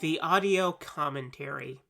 The audio commentary.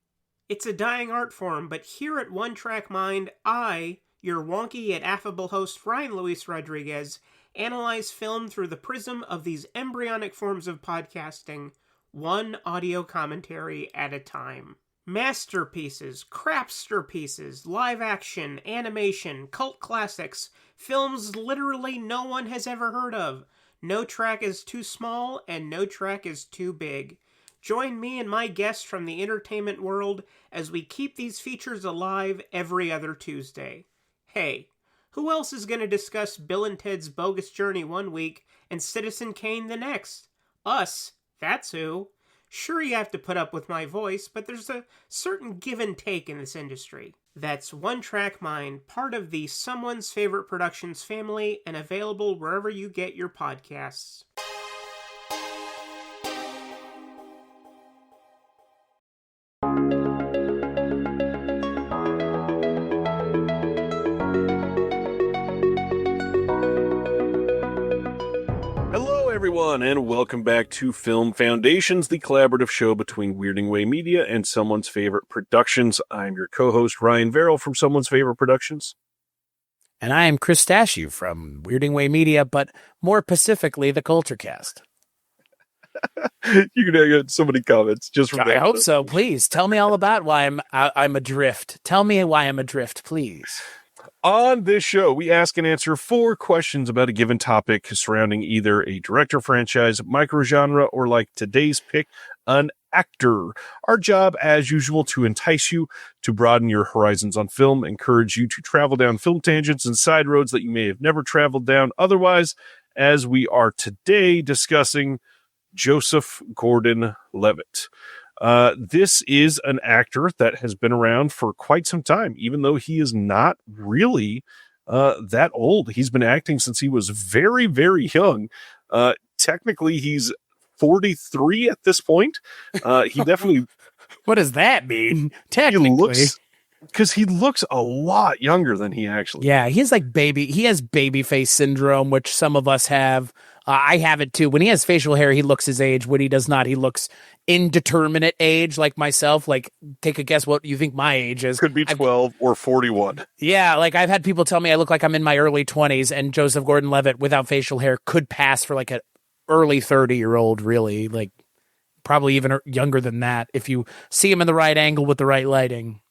It's a dying art form, but here at One Track Mind, I, your wonky yet affable host Ryan Luis Rodriguez, analyze film through the prism of these embryonic forms of podcasting, one audio commentary at a time. Masterpieces, crapster pieces, live action, animation, cult classics, films literally no one has ever heard of. No track is too small and no track is too big. Join me and my guests from the entertainment world as we keep these features alive every other Tuesday. Hey, who else is going to discuss Bill and Ted's Bogus Journey one week and Citizen Kane the next? Us, that's who. Sure, you have to put up with my voice, but there's a certain give and take in this industry. That's One Track Mind, part of the Someone's Favorite Productions family and available wherever you get your podcasts. Everyone, and welcome back to Film Foundations, the collaborative show between Weirding Way Media and Someone's Favorite Productions. I'm your co-host, Ryan Verrill from Someone's Favorite Productions. And I am Chris Stashew from Weirding Way Media, but more specifically, the Culturecast. You're going to get so many comments just from that. I hope so. Please, tell me all about why I'm adrift. Tell me why I'm adrift, please. On this show, we ask and answer 4 questions about a given topic surrounding either a director, franchise, microgenre, or like today's pick, an actor. Our job, as usual, to entice you, to broaden your horizons on film, encourage you to travel down film tangents and side roads that you may have never traveled down otherwise, as we are today discussing Joseph Gordon-Levitt. This is an actor that has been around for quite some time, even though he is not really that old. He's been acting since he was very, very young. Technically, he's 43 at this point. He definitely... What does that mean? Technically. Because he looks a lot younger than he actually... Yeah, he has baby face syndrome, which some of us have. I have it too. When he has facial hair, he looks his age. When he does not, he looks indeterminate age, like myself. Like, take a guess what you think my age is. Could be 12 or 41. Yeah, like I've had people tell me I look like I'm in my early 20s, and Joseph Gordon-Levitt without facial hair could pass for like an early 30-year-old, really. Like, probably even younger than that if you see him in the right angle with the right lighting.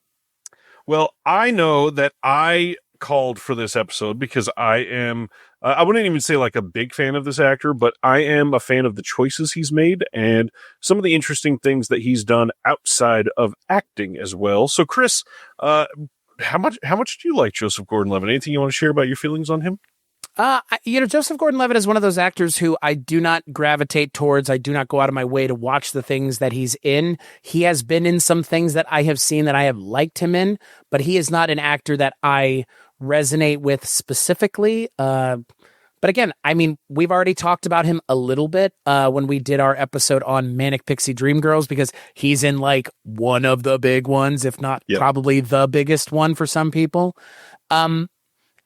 Well, I know that I called for this episode because I am, I wouldn't even say like a big fan of this actor, but I am a fan of the choices he's made and some of the interesting things that he's done outside of acting as well. So, Chris, how much do you like Joseph Gordon-Levitt? Anything you want to share about your feelings on him? Joseph Gordon-Levitt is one of those actors who I do not gravitate towards. I do not go out of my way to watch the things that he's in. He has been in some things that I have seen that I have liked him in, but he is not an actor that I resonate with specifically. But again, I mean, we've already talked about him a little bit when we did our episode on Manic, Pixie, Dreamgirls, because he's in like one of the big ones, if not probably the biggest one for some people.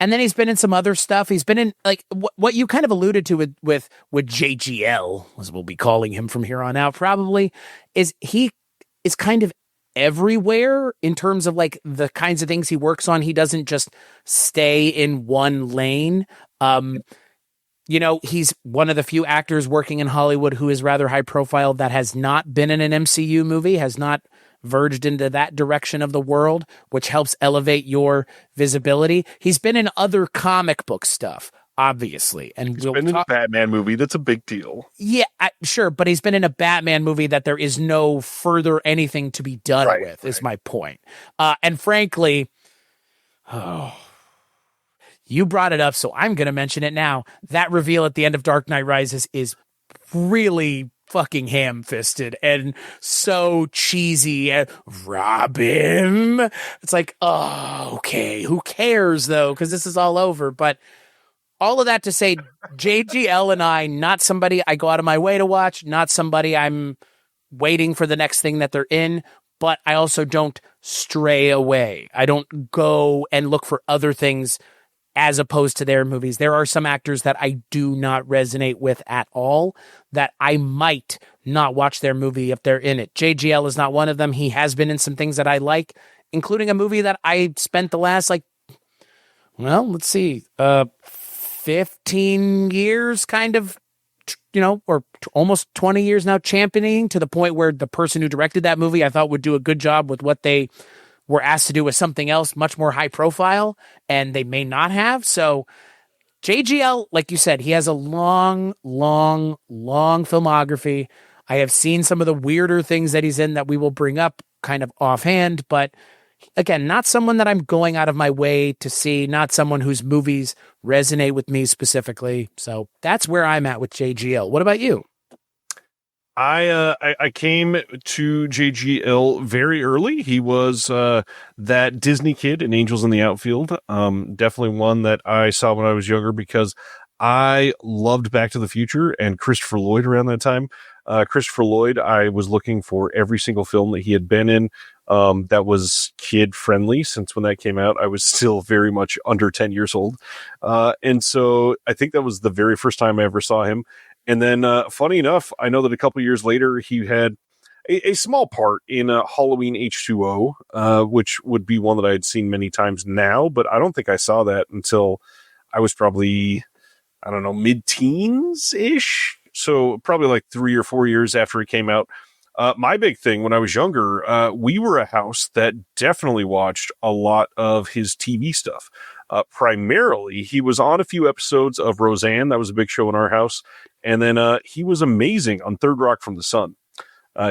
And then he's been in some other stuff. He's been in like what you kind of alluded to with JGL, as we'll be calling him from here on out, probably, is he is kind of everywhere in terms of like the kinds of things he works on. He doesn't just stay in one lane. He's one of the few actors working in Hollywood who is rather high profile that has not been in an MCU movie, has not verged into that direction of the world, which helps elevate your visibility. He's been in other comic book stuff, obviously. And he's been in a Batman movie. That's a big deal. Yeah, sure. But he's been in a Batman movie that there is no further anything to be done with, is my point. And frankly, you brought it up, so I'm going to mention it now. That reveal at the end of Dark Knight Rises is really fucking ham-fisted and so cheesy. Robin. It's like, oh, okay. Who cares, though? Because this is all over. But all of that to say, JGL and I, not somebody I go out of my way to watch, not somebody I'm waiting for the next thing that they're in, but I also don't stray away. I don't go and look for other things as opposed to their movies. There are some actors that I do not resonate with at all that I might not watch their movie if they're in it. JGL is not one of them. He has been in some things that I like, including a movie that I spent the last, 15 years kind of, or almost 20 years now championing, to the point where the person who directed that movie I thought would do a good job with what they were asked to do with something else much more high profile, and they may not have. So JGL, like you said, he has a long filmography. I have seen some of the weirder things that he's in that we will bring up kind of offhand, but again, not someone that I'm going out of my way to see, not someone whose movies resonate with me specifically. So that's where I'm at with JGL. What about you? I came to JGL very early. He was that Disney kid in Angels in the Outfield. Definitely one that I saw when I was younger because I loved Back to the Future and Christopher Lloyd around that time. Christopher Lloyd, I was looking for every single film that he had been in that was kid friendly. Since when that came out, I was still very much under 10 years old. And so I think that was the very first time I ever saw him. And then, funny enough, I know that a couple years later, he had a small part in Halloween H2O, which would be one that I had seen many times now, but I don't think I saw that until I was probably, I don't know, mid-teens-ish. So probably like 3 or 4 years after it came out. My big thing when I was younger, we were a house that definitely watched a lot of his TV stuff. Primarily, he was on a few episodes of Roseanne. That was a big show in our house. And then he was amazing on Third Rock from the Sun.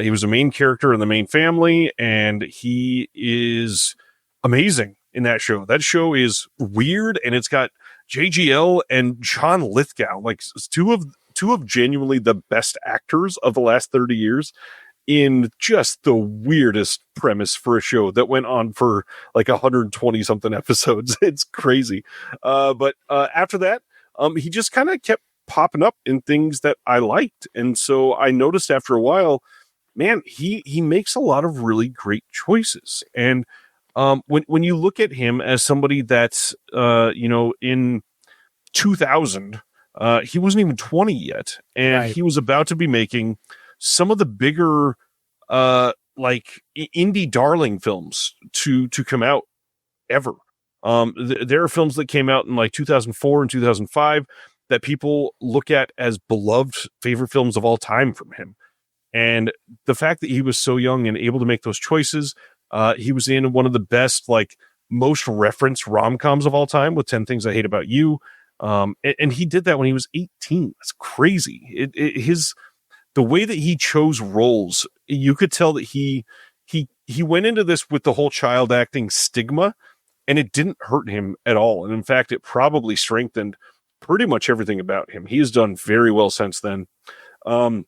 He was a main character in the main family, and he is amazing in that show. That show is weird, and it's got JGL and John Lithgow, like two of genuinely the best actors of the last 30 years in just the weirdest premise for a show that went on for like 120 something episodes. It's crazy. But after that, he just kind of kept popping up in things that I liked. And so I noticed after a while, man, he makes a lot of really great choices. And when you look at him as somebody that's, in 2000, he wasn't even 20 yet. And Right. He was about to be making some of the bigger, indie darling films to come out ever. There are films that came out in like 2004 and 2005 that people look at as beloved favorite films of all time from him. And the fact that he was so young and able to make those choices, he was in one of the best, most referenced rom-coms of all time with 10 Things I Hate About You. And he did that when he was 18. That's crazy. The way that he chose roles, you could tell that he went into this with the whole child acting stigma, and it didn't hurt him at all. And in fact, it probably strengthened pretty much everything about him. He has done very well since then. I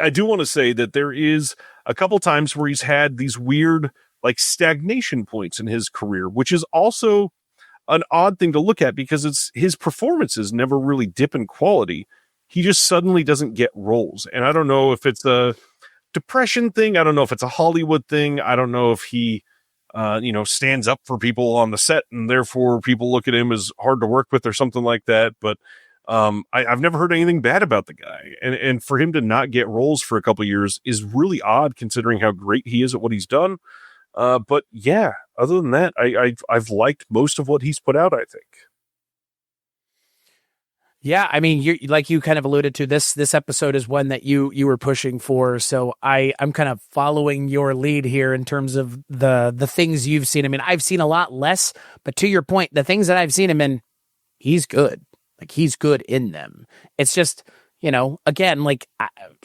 do want to say that there is a couple times where he's had these weird, stagnation points in his career, which is also an odd thing to look at because his performances never really dip in quality. He just suddenly doesn't get roles. And I don't know if it's a depression thing. I don't know if it's a Hollywood thing. I don't know if he, stands up for people on the set and therefore people look at him as hard to work with or something like that. But I've never heard anything bad about the guy. And for him to not get roles for a couple of years is really odd considering how great he is at what he's done. But yeah, other than that, I've liked most of what he's put out, I think. Yeah, I mean, you kind of alluded to, this episode is one that you were pushing for, so I'm kind of following your lead here in terms of the things you've seen. I mean, I've seen a lot less, but to your point, the things that I've seen him in, he's good. He's good in them. It's just, again,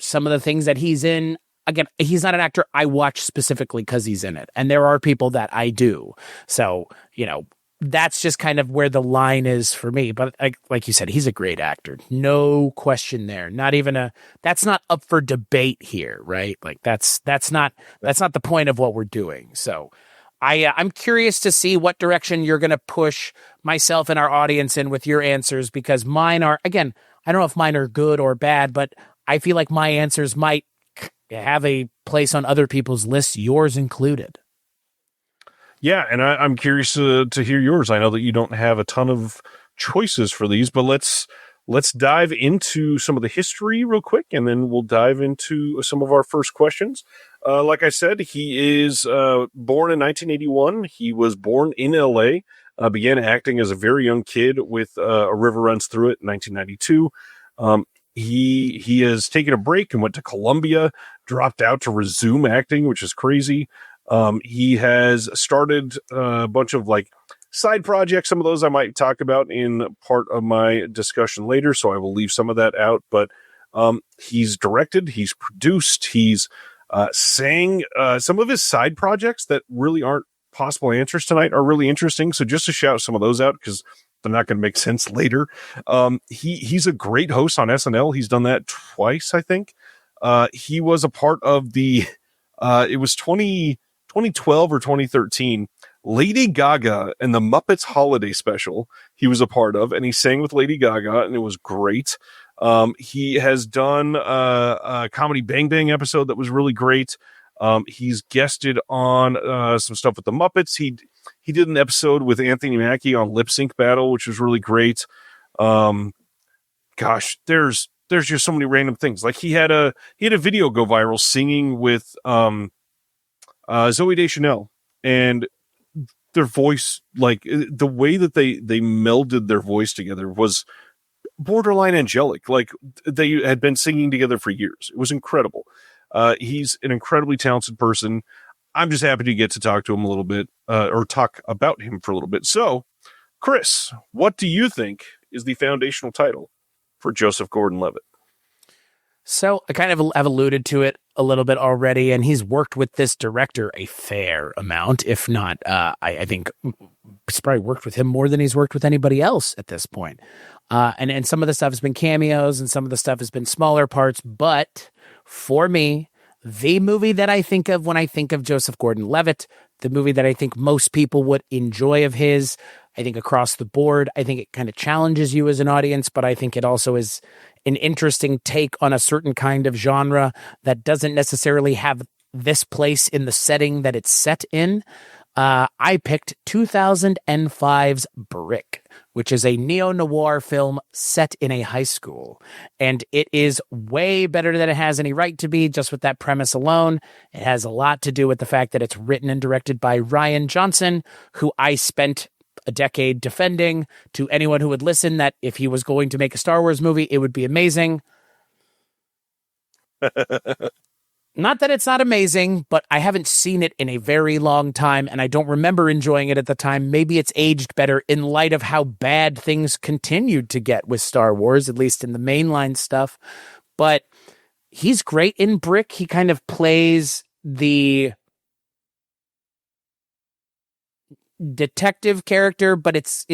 some of the things that he's in, again, he's not an actor I watch specifically because he's in it, and there are people that I do. So, that's just kind of where the line is for me. But like you said, he's a great actor. No question there. That's not up for debate here, right? That's not the point of what we're doing. So I'm curious to see what direction you're going to push myself and our audience in with your answers, because mine are, again, I don't know if mine are good or bad, but I feel like my answers might have a place on other people's lists, yours included. Yeah, and I'm curious to hear yours. I know that you don't have a ton of choices for these, but let's let's dive into some of the history real quick, and then we'll dive into some of our first questions. Like I said, he is born in 1981. He was born in L.A., began acting as a very young kid with A River Runs Through It in 1992. He has taken a break and went to Columbia, dropped out to resume acting, which is crazy. He has started a bunch of like side projects. Some of those I might talk about in part of my discussion later, so I will leave some of that out. But he's directed, he's produced, he's sang. Some of his side projects that really aren't possible answers tonight are really interesting. So just to shout some of those out, because they're not going to make sense later. He's a great host on SNL. He's done that twice, I think. He was a part of the, it was 2012 or 2013, Lady Gaga and the Muppets Holiday Special he was a part of, and he sang with Lady Gaga, and it was great. He has done a Comedy Bang Bang episode that was really great. He's guested on some stuff with the Muppets. He did an episode with Anthony Mackie on Lip Sync Battle, which was really great. Gosh, there's just so many random things. Like he had a video go viral singing with Zooey Deschanel, and their voice, like the way that they melded their voice together was borderline angelic. Like they had been singing together for years. It was incredible. He's an incredibly talented person. I'm just happy to get to talk to him a little bit, or talk about him for a little bit. So, Chris, what do you think is the foundational title for Joseph Gordon-Levitt? So I kind of have alluded to it a little bit already, and he's worked with this director a fair amount, if not, I think he's probably worked with him more than he's worked with anybody else at this point. And some of the stuff has been cameos, and some of the stuff has been smaller parts, but for me, the movie that I think of when I think of Joseph Gordon-Levitt, the movie that I think most people would enjoy of his, I think across the board, I think it kind of challenges you as an audience, but I think it also is an interesting take on a certain kind of genre that doesn't necessarily have this place in the setting that it's set in. I picked 2005's Brick, which is a neo-noir film set in a high school. And it is way better than it has any right to be, just with that premise alone. It has a lot to do with the fact that it's written and directed by Rian Johnson, who I spent a decade defending to anyone who would listen, that if he was going to make a Star Wars movie, it would be amazing. Not that it's not amazing, but I haven't seen it in a very long time, and I don't remember enjoying it at the time. Maybe it's aged better in light of how bad things continued to get with Star Wars, at least in the mainline stuff. But he's great in Brick. He kind of plays the detective character, but it's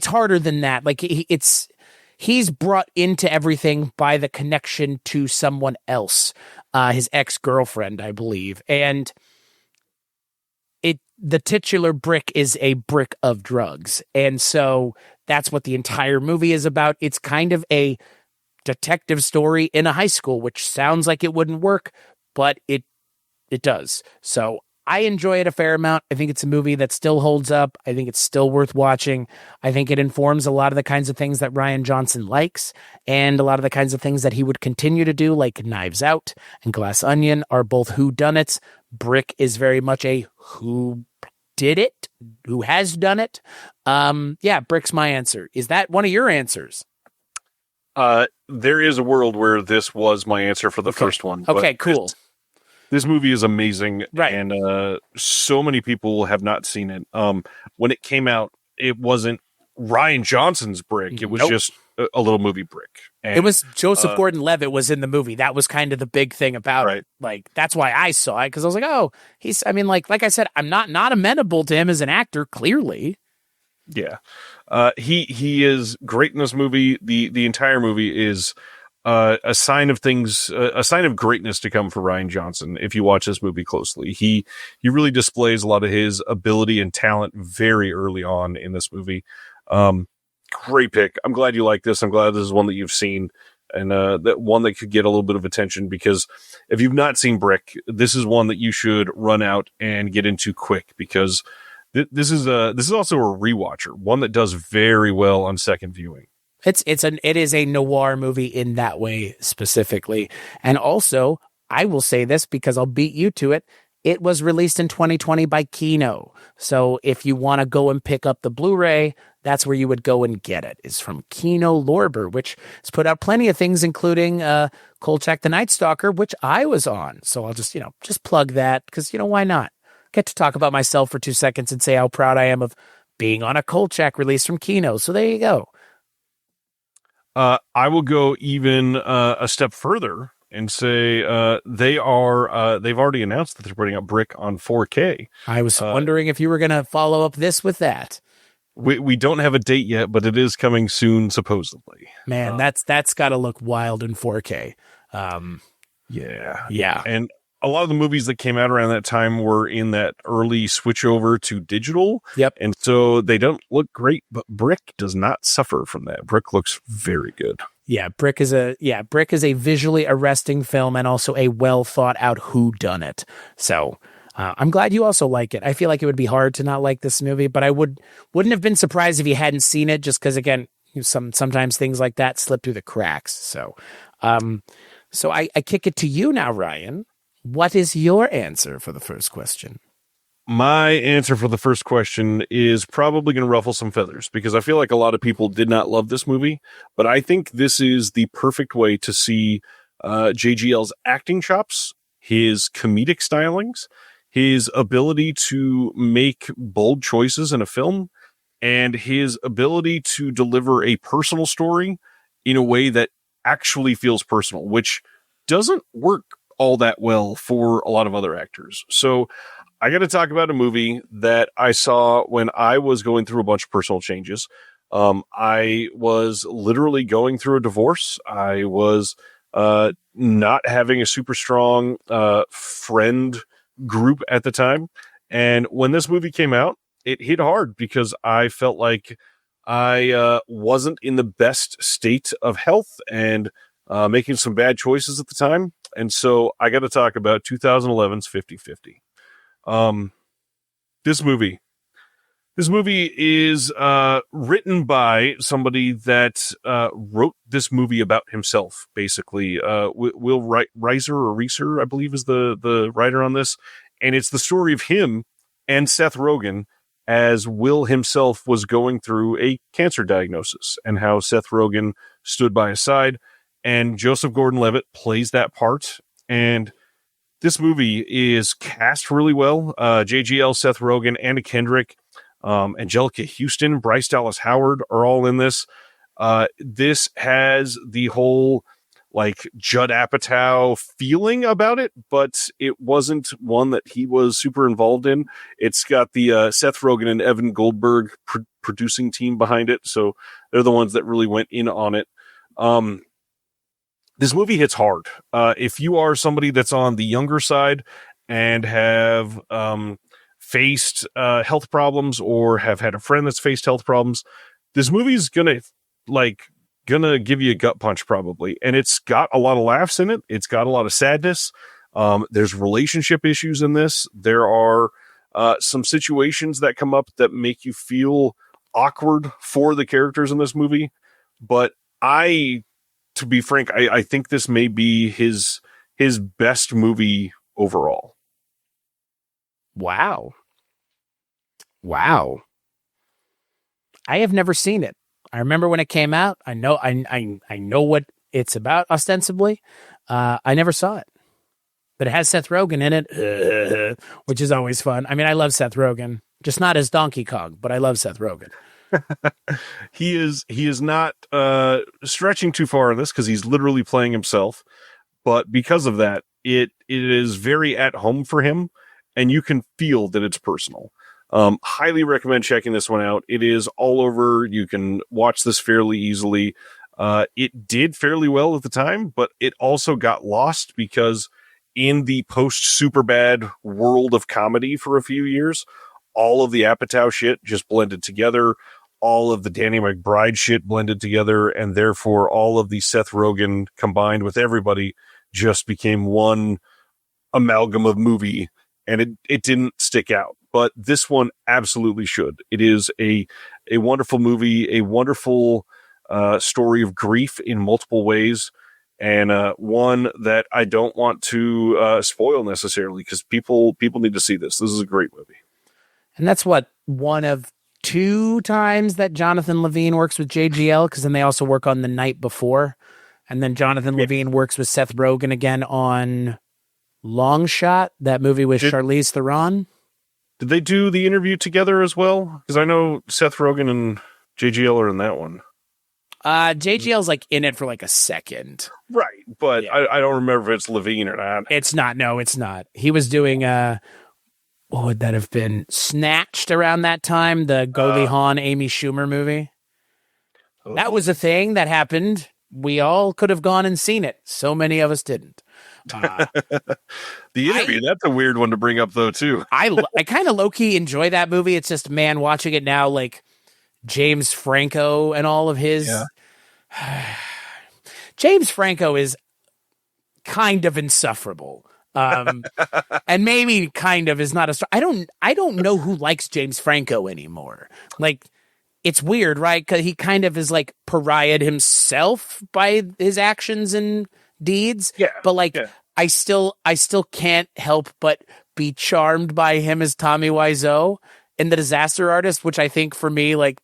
harder than that. Like he's brought into everything by the connection to someone else, his ex-girlfriend, I believe. And the titular brick is a brick of drugs. And so that's what the entire movie is about. It's kind of a detective story in a high school, which sounds like it wouldn't work, but it does. So I enjoy it a fair amount. I think it's a movie that still holds up. I think it's still worth watching. I think it informs a lot of the kinds of things that Rian Johnson likes, and a lot of the kinds of things that he would continue to do, like Knives Out and Glass Onion are both whodunits. Brick is very much a who did it, who has done it. Yeah, Brick's my answer. Is that one of your answers? There is a world where this was my answer for the first one. Okay, cool. This movie is amazing, right? And so many people have not seen it. When it came out, it wasn't Rian Johnson's Brick. It was just a little movie Brick. And, it was Joseph Gordon-Levitt was in the movie. That was kind of the big thing about it. Like, that's why I saw it, because I was like, oh, like I said, I'm not amenable to him as an actor, clearly. Yeah. He is great in this movie. The entire movie is a sign of things, a sign of greatness to come for Rian Johnson. If you watch this movie closely, he really displays a lot of his ability and talent very early on in this movie. Great pick. I'm glad you like this. I'm glad this is one that you've seen, and that one that could get a little bit of attention, because if you've not seen Brick, this is one that you should run out and get into quick, because this is also a rewatcher, one that does very well on second viewing. It is a noir movie in that way specifically. And also, I will say this because I'll beat you to it. It was released in 2020 by Kino. So if you want to go and pick up the Blu-ray, that's where you would go and get it. It's from Kino Lorber, which has put out plenty of things, including Kolchak the Night Stalker, which I was on. So I'll just plug that because, why not? Get to talk about myself for 2 seconds and say how proud I am of being on a Kolchak release from Kino. So there you go. I will go even a step further and say they've already announced that they're putting out Brick on 4K. I was wondering if you were going to follow up this with that. We don't have a date yet, but it is coming soon, supposedly. Man, that's got to look wild in 4K. Yeah. And a lot of the movies that came out around that time were in that early switch over to digital. Yep. And so they don't look great, but Brick does not suffer from that. Brick looks very good. Yeah, Brick is a visually arresting film and also a well thought out whodunit. So I'm glad you also like it. I feel like it would be hard to not like this movie, but I wouldn't have been surprised if you hadn't seen it, just because again, sometimes things like that slip through the cracks. So I kick it to you now, Ryan. What is your answer for the first question? My answer for the first question is probably going to ruffle some feathers because I feel like a lot of people did not love this movie, but I think this is the perfect way to see JGL's acting chops, his comedic stylings, his ability to make bold choices in a film, and his ability to deliver a personal story in a way that actually feels personal, which doesn't work all that well for a lot of other actors. So I got to talk about a movie that I saw when I was going through a bunch of personal changes. I was literally going through a divorce. I was not having a super strong friend group at the time. And when this movie came out, it hit hard because I felt like I wasn't in the best state of health and making some bad choices at the time. And so I got to talk about 2011's 50-50. This movie is written by somebody that wrote this movie about himself, basically. Will Reiser, I believe, is the writer on this. And it's the story of him and Seth Rogen as Will himself was going through a cancer diagnosis and how Seth Rogen stood by his side. And Joseph Gordon-Levitt plays that part. And this movie is cast really well. JGL, Seth Rogen, Anna Kendrick, Angelica Houston, Bryce Dallas Howard are all in this. This has the whole like Judd Apatow feeling about it, but it wasn't one that he was super involved in. It's got the Seth Rogen and Evan Goldberg producing team behind it. So they're the ones that really went in on it. This movie hits hard. If you are somebody that's on the younger side and have faced health problems or have had a friend that's faced health problems, this movie's gonna give you a gut punch probably. And it's got a lot of laughs in it. It's got a lot of sadness. There's relationship issues in this. There are some situations that come up that make you feel awkward for the characters in this movie. But to be frank, I think this may be his best movie overall. Wow. I have never seen it. I remember when it came out. I know what it's about ostensibly. I never saw it, but it has Seth Rogen in it, which is always fun. I mean, I love Seth Rogen, just not as Donkey Kong, but I love Seth Rogen. He is not stretching too far in this because he's literally playing himself. But because of that, it is very at home for him, and you can feel that it's personal. Highly recommend checking this one out. It is all over. You can watch this fairly easily. It did fairly well at the time, but it also got lost because in the post Superbad world of comedy for a few years, all of the Apatow shit just blended together. All of the Danny McBride shit blended together, and therefore all of the Seth Rogen combined with everybody just became one amalgam of movie, and it didn't stick out. But this one absolutely should. It is a wonderful movie, a wonderful story of grief in multiple ways, and one that I don't want to spoil necessarily, because people need to see this. This is a great movie. And that's what, one of 2 times that Jonathan Levine works with JGL, because then they also work on The Night Before. And then Jonathan Levine works with Seth Rogen again on Long Shot, that movie with Charlize Theron. Did they do The Interview together as well? Because I know Seth Rogen and JGL are in that one. JGL's like in it for like a second. Right, but yeah. I don't remember if it's Levine or not. It's not. No, it's not. He was doing what would that have been? Snatched around that time, the Goldie Hawn, Amy Schumer movie. That was a thing that happened. We all could have gone and seen it. So many of us didn't. The Interview, that's a weird one to bring up, though, too. I kind of low-key enjoy that movie. It's just, man, watching it now, like James Franco and all of his... Yeah. James Franco is kind of insufferable. And maybe kind of is not a... I don't know who likes James Franco anymore. Like, it's weird, right? Because he kind of is like pariahed himself by his actions and deeds. Yeah. But like, I still can't help but be charmed by him as Tommy Wiseau in The Disaster Artist, which I think for me, like,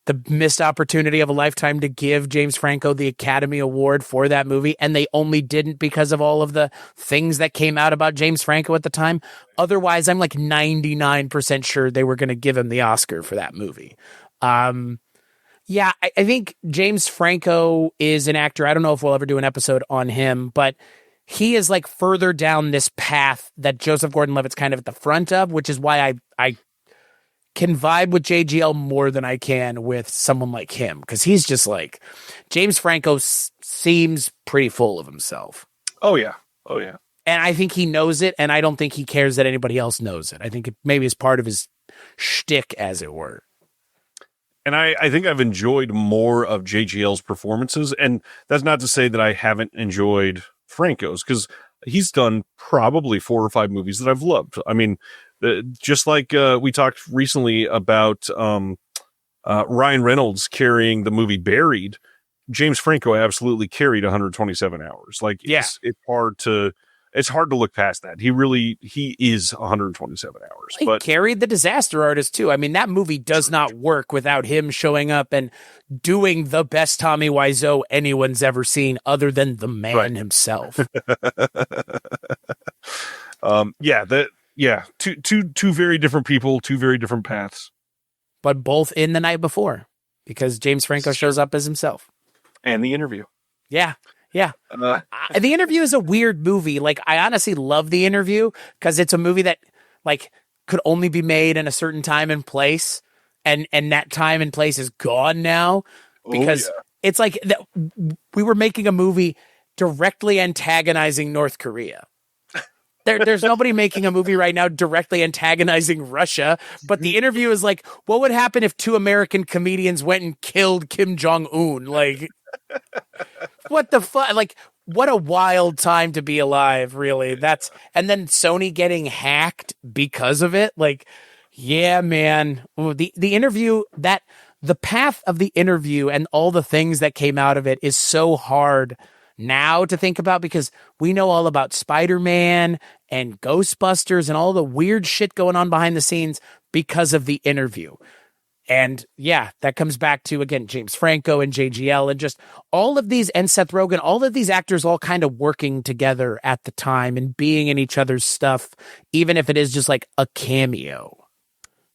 the missed opportunity of a lifetime to give James Franco the Academy Award for that movie, and they only didn't because of all of the things that came out about James Franco at the time. Otherwise, I'm like 99% sure they were going to give him the Oscar for that movie. Yeah, I think James Franco is an actor. I don't know if we'll ever do an episode on him, but he is like further down this path that Joseph Gordon-Levitt's kind of at the front of, which is why I can vibe with JGL more than I can with someone like him, because he's just like, James Franco seems pretty full of himself. Oh yeah. And I think he knows it, and I don't think he cares that anybody else knows it. I think it maybe is part of his shtick, as it were. And I think I've enjoyed more of JGL's performances, and that's not to say that I haven't enjoyed Franco's, because he's done probably 4 or 5 movies that I've loved. I mean, just like we talked recently about Ryan Reynolds carrying the movie Buried, James Franco absolutely carried 127 hours. Like, it's hard to look past that. He is 127 hours. He carried The Disaster Artist too. I mean, that movie does not work without him showing up and doing the best Tommy Wiseau anyone's ever seen, other than the man himself. Two very different people, 2 very different paths, but both in The Night Before, because James Franco shows up as himself. And The Interview. Yeah. The Interview is a weird movie. Like, I honestly love The Interview because it's a movie that like could only be made in a certain time and place, and that time and place is gone now, because it's like we were making a movie directly antagonizing North Korea. There's nobody making a movie right now directly antagonizing Russia, but The Interview is like, what would happen if 2 American comedians went and killed Kim Jong-un? Like, what the fuck? Like, what a wild time to be alive, really. And then Sony getting hacked because of it. Like, yeah, man. The Interview, the path of The Interview and all the things that came out of it is so hard now to think about, because we know all about Spider-Man and Ghostbusters and all the weird shit going on behind the scenes because of The Interview. And yeah, that comes back to, again, James Franco and JGL and just all of these, and Seth Rogen, all of these actors all kind of working together at the time and being in each other's stuff, even if it is just like a cameo.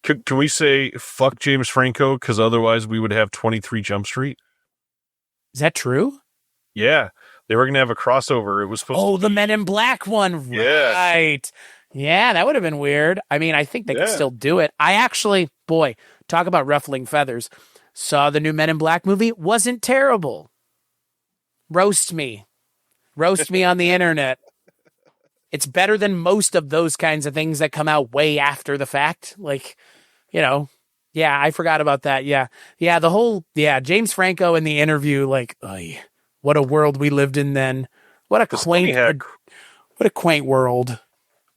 Can we say fuck James Franco, because otherwise we would have 23 Jump Street? Is that true? Yeah. They were going to have a crossover. It was supposed to the Men in Black one. Yes. Right. Yeah, that would have been weird. I mean, I think they could still do it. I actually, boy, talk about ruffling feathers. Saw the new Men in Black movie. Wasn't terrible. Roast me. Roast me on the internet. It's better than most of those kinds of things that come out way after the fact. Like, yeah, I forgot about that. Yeah, James Franco in The Interview, like, what a world we lived in then. What a quaint world.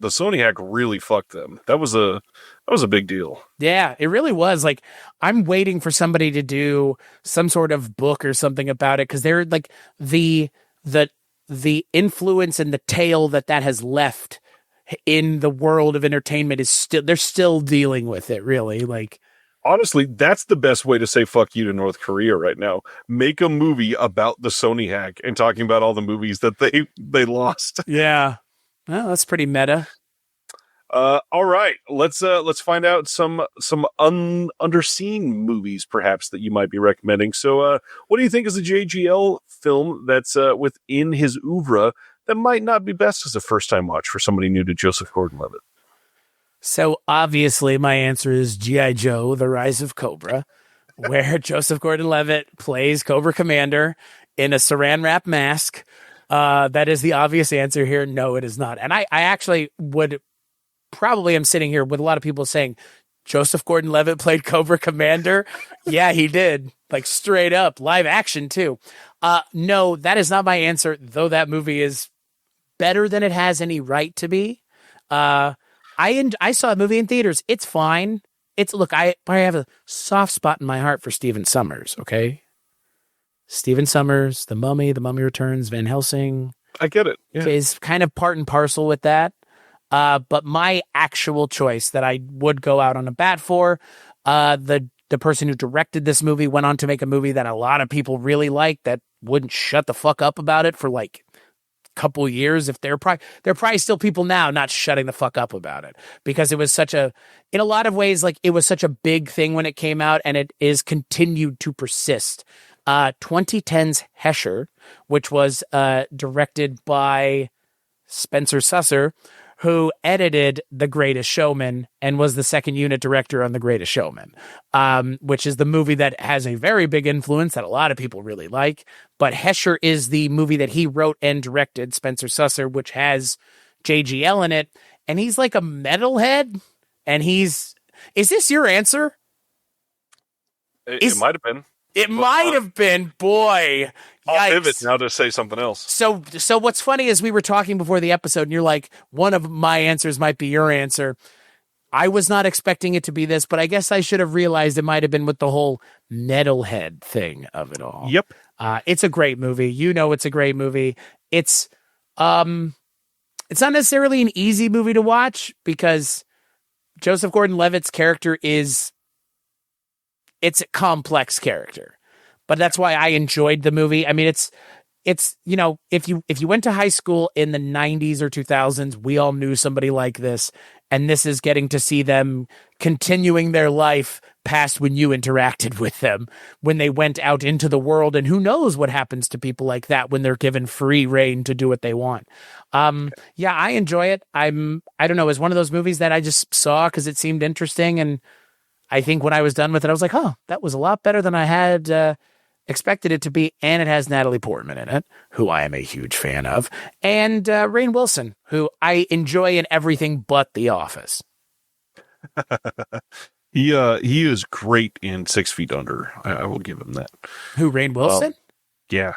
The Sony hack really fucked them. That was a That was a big deal. Yeah, it really was. Like, I'm waiting for somebody to do some sort of book or something about it, because they're like the influence and the tale that has left in the world of entertainment is still, they're still dealing with it, really. Like, Honestly, that's the best way to say fuck you to North Korea right now. Make a movie about the Sony hack and talking about all the movies that they lost. yeah, well, that's pretty meta. All right, let's find out some underseen movies perhaps that you might be recommending. So, what do you think is a JGL film that's within his oeuvre that might not be best as a first time watch for somebody new to Joseph Gordon-Levitt? So obviously my answer is G.I. Joe, The Rise of Cobra, where Joseph Gordon-Levitt plays Cobra Commander in a saran wrap mask. That is the obvious answer here. No, it is not. And I actually would probably am sitting here with a lot of people saying Joseph Gordon-Levitt played Cobra Commander. Yeah, he did. Like, straight up live action too. No, that is not my answer, though that movie is better than it has any right to be. I saw a movie in theaters. It's fine. I have a soft spot in my heart for Stephen Sommers. Okay. Stephen Sommers, The Mummy Returns, Van Helsing. I get it. Yeah. Is kind of part and parcel with that. But my actual choice that I would go out on a bat for, the person who directed this movie went on to make a movie that a lot of people really liked that wouldn't shut the fuck up about it for like a couple years. If there are probably still people now not shutting the fuck up about it, because it was in a lot of ways, like, it was such a big thing when it came out, and it is continued to persist. 2010's Hesher, which was directed by Spencer Susser, who edited The Greatest Showman and was the second unit director on The Greatest Showman, which is the movie that has a very big influence that a lot of people really like. But Hesher is the movie that he wrote and directed, Spencer Susser, which has JGL in it. And he's like a metalhead. And is this your answer? It might have been. It might have been, boy. I'll Yikes. pivot now to say something else. So what's funny is we were talking before the episode, and you're like, one of my answers might be your answer. I was not expecting it to be this, but I guess I should have realized it might have been with the whole metalhead thing of it all. Yep. It's a great movie. You know, it's a great movie. It's not necessarily an easy movie to watch, because Joseph Gordon-Levitt's character it's a complex character, but that's why I enjoyed the movie. I mean, it's, you know, if you went to high school in the 90s or 2000s, we all knew somebody like this, and this is getting to see them continuing their life past when you interacted with them, when they went out into the world, and who knows what happens to people like that when they're given free reign to do what they want. Yeah, I enjoy it. I don't know, it's one of those movies that I just saw because it seemed interesting, and I think when I was done with it, I was like, oh, that was a lot better than I had expected it to be. And it has Natalie Portman in it, who I am a huge fan of, and Rainn Wilson, who I enjoy in everything but The Office. He is great in 6 Feet Under. I will give him that. Who, Rainn Wilson? Yeah.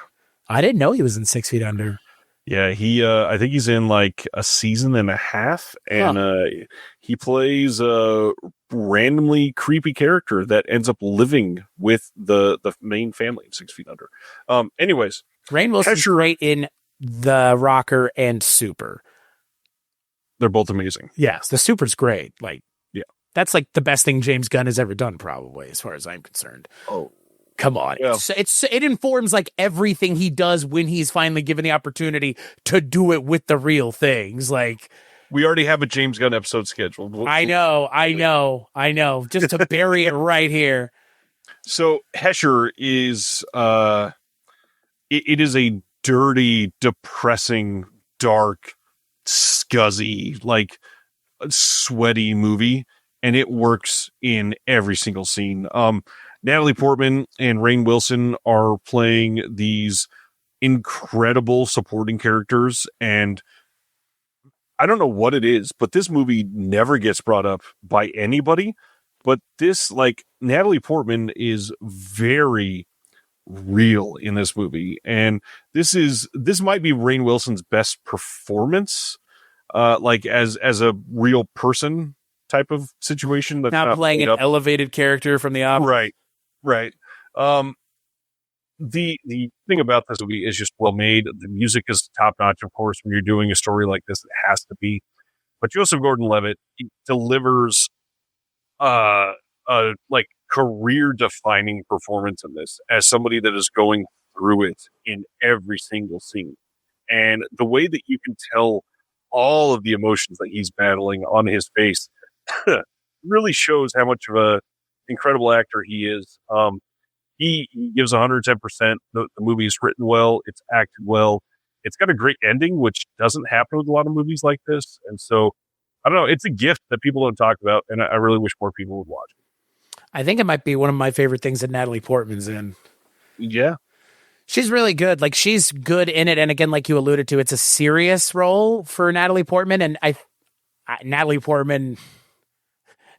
I didn't know he was in 6 Feet Under. Yeah, I think he's in like a season and a half, and he plays a randomly creepy character that ends up living with the main family in 6 Feet Under. Anyways, Rainn Wilson's great in The Rocker and Super. They're both amazing. Yes, the Super's great. Like, yeah, that's like the best thing James Gunn has ever done, probably, as far as I'm concerned. Oh. Come on. Yeah. It informs like everything he does when he's finally given the opportunity to do it with the real things. Like, we already have a James Gunn episode scheduled. I know. Just to bury it right here. So Hesher is it is a dirty, depressing, dark, scuzzy, like sweaty movie, and it works in every single scene. Natalie Portman and Rainn Wilson are playing these incredible supporting characters, and I don't know what it is, but this movie never gets brought up by anybody. But this, like, Natalie Portman is very real in this movie, and this might be Rainn Wilson's best performance, like as a real person type of situation. That's not playing played an up. elevated character from the opera. Right. The thing about this movie is just well made. The music is top notch, of course. When you're doing a story like this, it has to be. But Joseph Gordon-Levitt delivers a like career defining performance in this as somebody that is going through it in every single scene. And the way that you can tell all of the emotions that he's battling on his face really shows how much of a incredible actor he is. He gives 110%. The movie is written well. It's acted well. It's got a great ending, which doesn't happen with a lot of movies like this. And so, I don't know. It's a gift that people don't talk about, and I really wish more people would watch it. I think it might be one of my favorite things that Natalie Portman's in. Yeah. She's really good. Like, she's good in it. And again, like you alluded to, it's a serious role for Natalie Portman. And Natalie Portman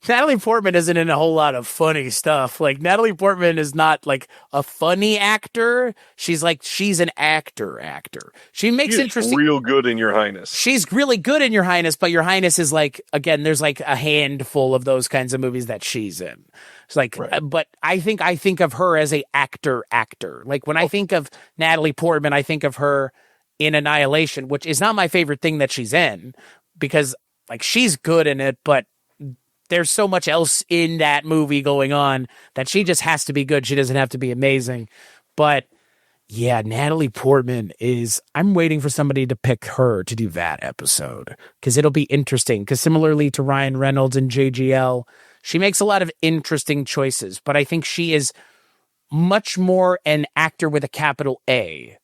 isn't in a whole lot of funny stuff. Like, Natalie Portman is not like a funny actor. She's an actor. She makes interesting. Real good in Your Highness. She's really good in Your Highness, but Your Highness is like, again, there's like a handful of those kinds of movies that she's in. It's like, right. But I think of her as a actor. Like, when I think of Natalie Portman, I think of her in Annihilation, which is not my favorite thing that she's in, because like, she's good in it, but there's so much else in that movie going on that she just has to be good. She doesn't have to be amazing. But yeah, Natalie Portman I'm waiting for somebody to pick her to do that episode, because it'll be interesting. Because similarly to Ryan Reynolds and JGL, she makes a lot of interesting choices, but I think she is much more an actor with a capital A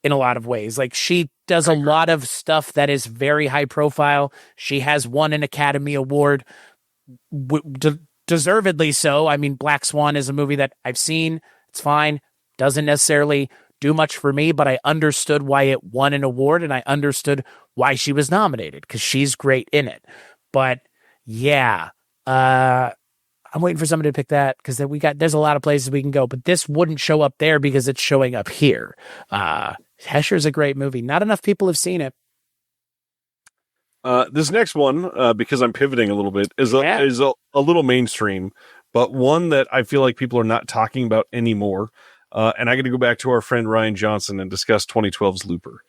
in a lot of ways. Like, she does a lot of stuff that is very high profile. She has won an Academy Award. Deservedly so. I mean, Black Swan is a movie that I've seen. It's fine. Doesn't necessarily do much for me, but I understood why it won an award, and I understood why she was nominated, because she's great in it. But yeah, I'm waiting for somebody to pick that, because there's a lot of places we can go, but this wouldn't show up there because it's showing up here. Hesher's a great movie. Not enough people have seen it. This next one, because I'm pivoting a little bit, is a little mainstream, but one that I feel like people are not talking about anymore. And I'm going to go back to our friend Ryan Johnson and discuss 2012's Looper.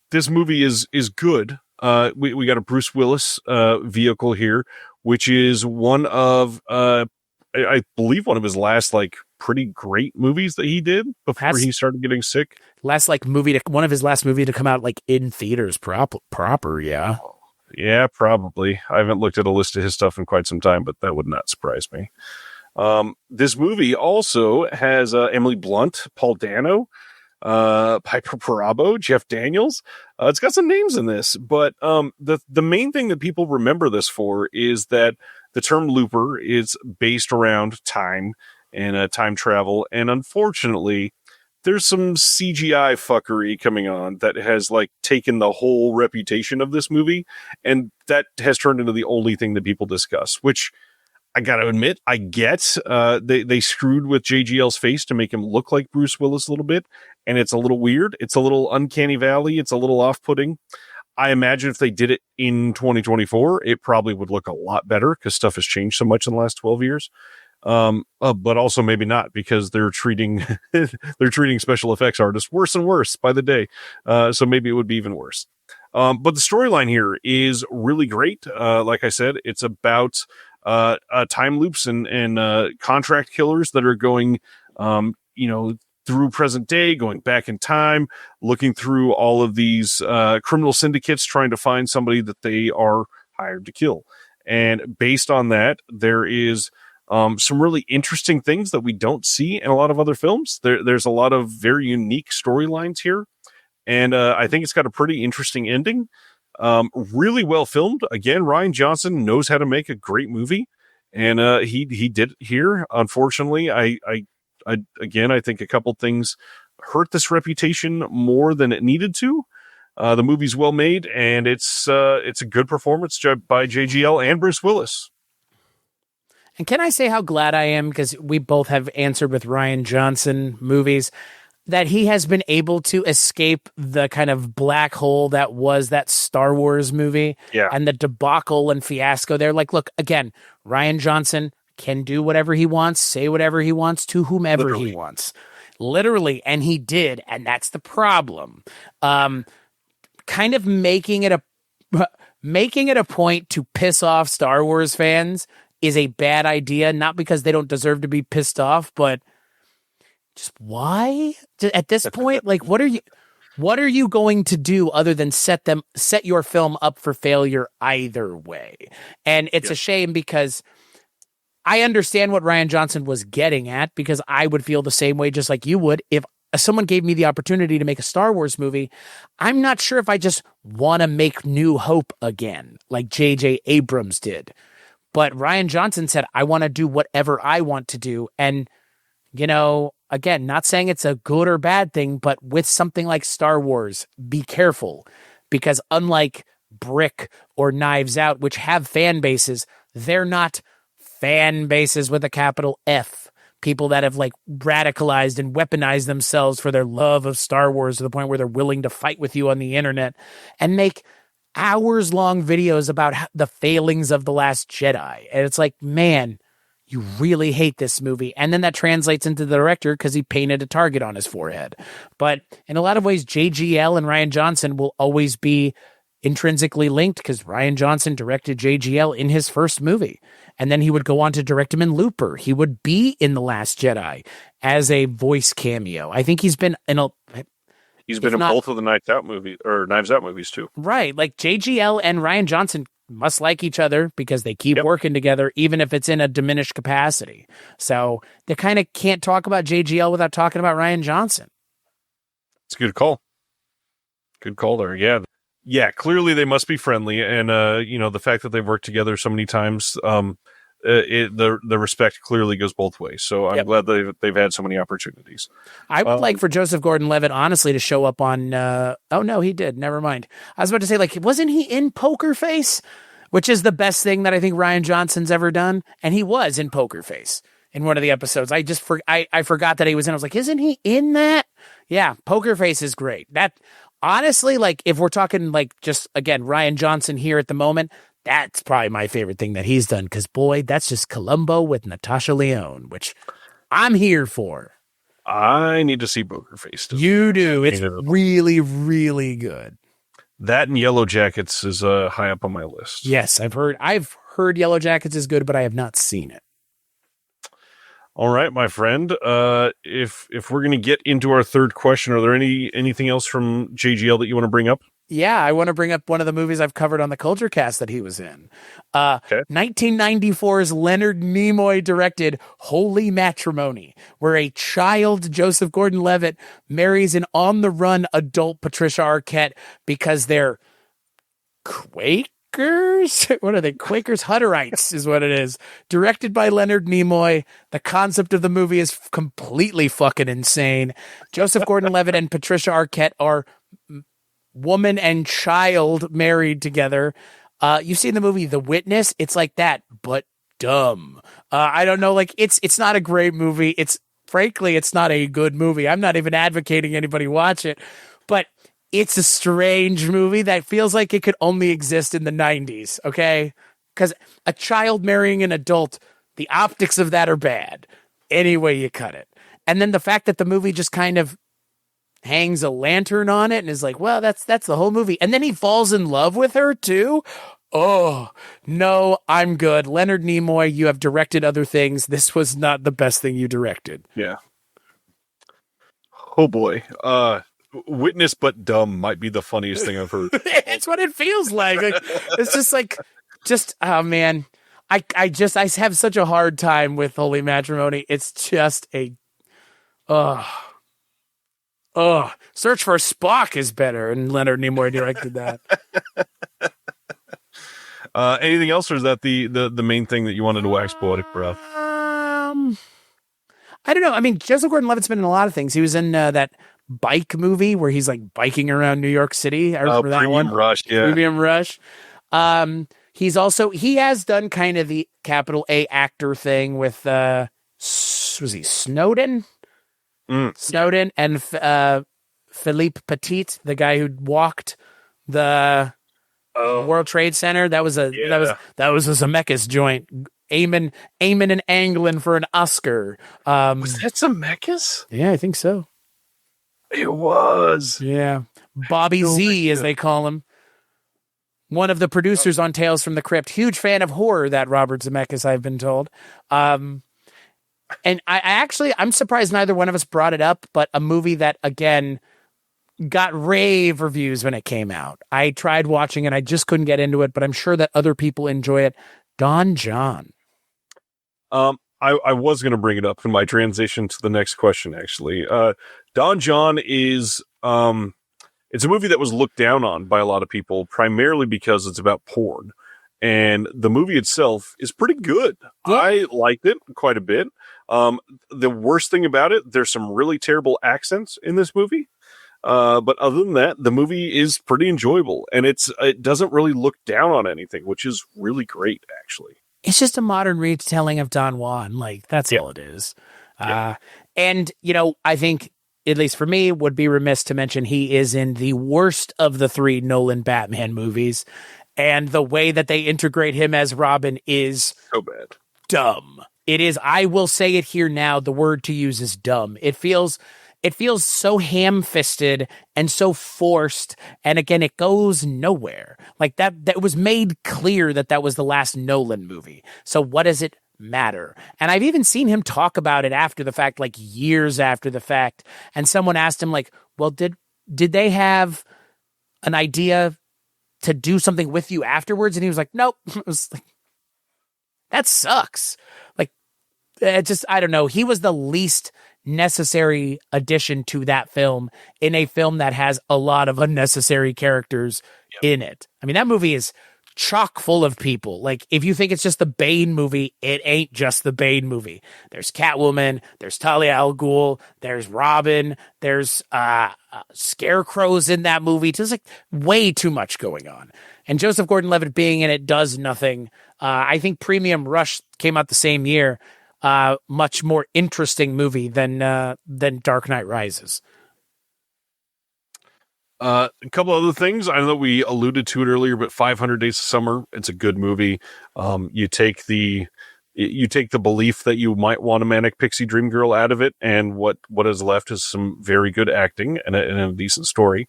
This movie is good. We got a Bruce Willis vehicle here, which is one of I believe one of his last like pretty great movies that he did before he started getting sick. One of his last movie to come out like in theaters proper. Yeah. Yeah, probably. I haven't looked at a list of his stuff in quite some time, but that would not surprise me. This movie also has Emily Blunt, Paul Dano, Piper Perabo, Jeff Daniels. It's got some names in this, but the main thing that people remember this for is that the term looper is based around time and time travel, and unfortunately, there's some CGI fuckery coming on that has like taken the whole reputation of this movie, and that has turned into the only thing that people discuss, which I gotta admit, I get. They screwed with JGL's face to make him look like Bruce Willis a little bit, and it's a little weird. It's a little uncanny valley. It's a little off-putting. I imagine if they did it in 2024, it probably would look a lot better because stuff has changed so much in the last 12 years. But also maybe not, because they're treating special effects artists worse and worse by the day. So maybe it would be even worse. But the storyline here is really great. Like I said, it's about time loops and contract killers that are going, through present day, going back in time, looking through all of these criminal syndicates, trying to find somebody that they are hired to kill. And based on that, there is some really interesting things that we don't see in a lot of other films. There's a lot of very unique storylines here. And I think it's got a pretty interesting ending. Really well filmed. Again, Ryan Johnson knows how to make a great movie. And he did it here. Unfortunately, I think a couple things hurt this reputation more than it needed to. The movie's well made, and it's a good performance by JGL and Bruce Willis. And can I say how glad I am, because we both have answered with Ryan Johnson movies. that he has been able to escape the kind of black hole that was that Star Wars movie and the debacle and fiasco there. Like, look, again, Rian Johnson can do whatever he wants, say whatever he wants to whomever he wants. Literally, and he did, and that's the problem. Kind of making it a point to piss off Star Wars fans is a bad idea, not because they don't deserve to be pissed off, but just why? At this point, like, what are you going to do other than set your film up for failure either way? And it's a shame because I understand what Rian Johnson was getting at, because I would feel the same way just like you would if someone gave me the opportunity to make a Star Wars movie. I'm not sure if I just want to make New Hope again, like J.J. Abrams did. But Rian Johnson said, I want to do whatever I want to do. And, again, not saying it's a good or bad thing, but with something like Star Wars, be careful, because unlike Brick or Knives Out, which have fan bases, they're not fan bases with a capital F. People that have like radicalized and weaponized themselves for their love of Star Wars to the point where they're willing to fight with you on the internet and make hours-long videos about the failings of The Last Jedi. And it's like, man, you really hate this movie. And then that translates into the director because he painted a target on his forehead. But in a lot of ways, JGL and Rian Johnson will always be intrinsically linked because Rian Johnson directed JGL in his first movie. And then he would go on to direct him in Looper. He would be in The Last Jedi as a voice cameo. I think he's been in both of the Knives Out movies too. Right. Like JGL and Rian Johnson must like each other because they keep working together, even if it's in a diminished capacity. So they kind of can't talk about JGL without talking about Rian Johnson. It's a good call. Good call there. Yeah. Yeah, clearly they must be friendly, and the fact that they've worked together so many times, the respect clearly goes both ways. So I'm glad they've had so many opportunities. I would like for Joseph Gordon-Levitt, honestly, to show up on. Oh no, he did. Never mind. I was about to say, like, wasn't he in Poker Face, which is the best thing that I think Rian Johnson's ever done, and he was in Poker Face in one of the episodes. I just I forgot that he was in. I was like, isn't he in that? Yeah, Poker Face is great. That. Honestly, like, if we're talking, like, just, again, Rian Johnson here at the moment, that's probably my favorite thing that he's done, because, boy, that's just Columbo with Natasha Lyonne, which I'm here for. I need to see Poker Face. You do. It's really, really good. That and Yellow Jackets is high up on my list. Yes, I've heard Yellow Jackets is good, but I have not seen it. All right, my friend. If we're going to get into our third question, are there anything else from JGL that you want to bring up? Yeah, I want to bring up one of the movies I've covered on the Culture Cast that he was in. 1994's Leonard Nimoy directed Holy Matrimony, where a child Joseph Gordon-Levitt marries an on-the-run adult Patricia Arquette because they're Quakers? What are they? Quakers? Hutterites is what it is. Directed by Leonard Nimoy. The concept of the movie is completely fucking insane. Joseph Gordon-Levitt and Patricia Arquette are woman and child married together. You've seen the movie The Witness? It's like that, but dumb. I don't know. Like, it's not a great movie. Frankly, it's not a good movie. I'm not even advocating anybody watch it, but it's a strange movie that feels like it could only exist in the 90s, okay? Because a child marrying an adult, the optics of that are bad. Any way you cut it. And then the fact that the movie just kind of hangs a lantern on it and is like, well, that's the whole movie. And then he falls in love with her, too? Oh, no, I'm good. Leonard Nimoy, you have directed other things. This was not the best thing you directed. Yeah. Oh, boy. Witness but dumb might be the funniest thing I've heard. It's what it feels like. It's just oh man, I have such a hard time with Holy Matrimony. It's just Search for Spock is better, and Leonard Nimoy directed that. Anything else, or is that the main thing that you wanted to wax poetic for? I don't know. I mean, Joseph Gordon-Levitt's been in a lot of things. He was in that bike movie where he's like biking around New York City. I remember that one. Rush, yeah. Premium Rush. He has done kind of the capital A actor thing with was he Snowden? Snowden and Philippe Petit, the guy who walked the World Trade Center. That was a Zemeckis joint. Aiming and angling for an Oscar. Was that Zemeckis? Yeah, I think so. It was. Yeah. Bobby Z, as they call him. One of the producers on Tales from the Crypt. Huge fan of horror, that Robert Zemeckis, I've been told. And I'm surprised neither one of us brought it up, but a movie that, again, got rave reviews when it came out. I tried watching it. I just couldn't get into it, but I'm sure that other people enjoy it. Don John. I was going to bring it up in my transition to the next question, actually. Don John is, it's a movie that was looked down on by a lot of people, primarily because it's about porn. And the movie itself is pretty good. Yeah. I liked it quite a bit. The worst thing about it, there's some really terrible accents in this movie. But other than that, the movie is pretty enjoyable. And it doesn't really look down on anything, which is really great, actually. It's just a modern retelling of Don Juan. Like, that's all it is. And, I think, at least for me, would be remiss to mention he is in the worst of the 3 Nolan Batman movies. And the way that they integrate him as Robin is so bad. Dumb. It is. I will say it here now. The word to use is dumb. It feels so ham-fisted and so forced. And again, it goes nowhere. Like that was made clear that was the last Nolan movie. So what does it matter? And I've even seen him talk about it after the fact, like years after the fact. And someone asked him, like, well, did they have an idea to do something with you afterwards? And he was like, nope. It was like, that sucks. Like, I don't know. He was the least necessary addition to that film in a film that has a lot of unnecessary characters in it. I mean, that movie is chock full of people. Like, if you think it's just the Bane movie, it ain't just the Bane movie. There's Catwoman, there's Talia al Ghul, there's Robin, there's scarecrows in that movie. Just like way too much going on. And Joseph Gordon-Levitt being in it does nothing. I think Premium Rush came out the same year. Much more interesting movie than Dark Knight Rises. A couple other things. I know that we alluded to it earlier, but 500 Days of Summer, it's a good movie. You take the belief that you might want a manic pixie dream girl out of it, and what is left is some very good acting and a decent story.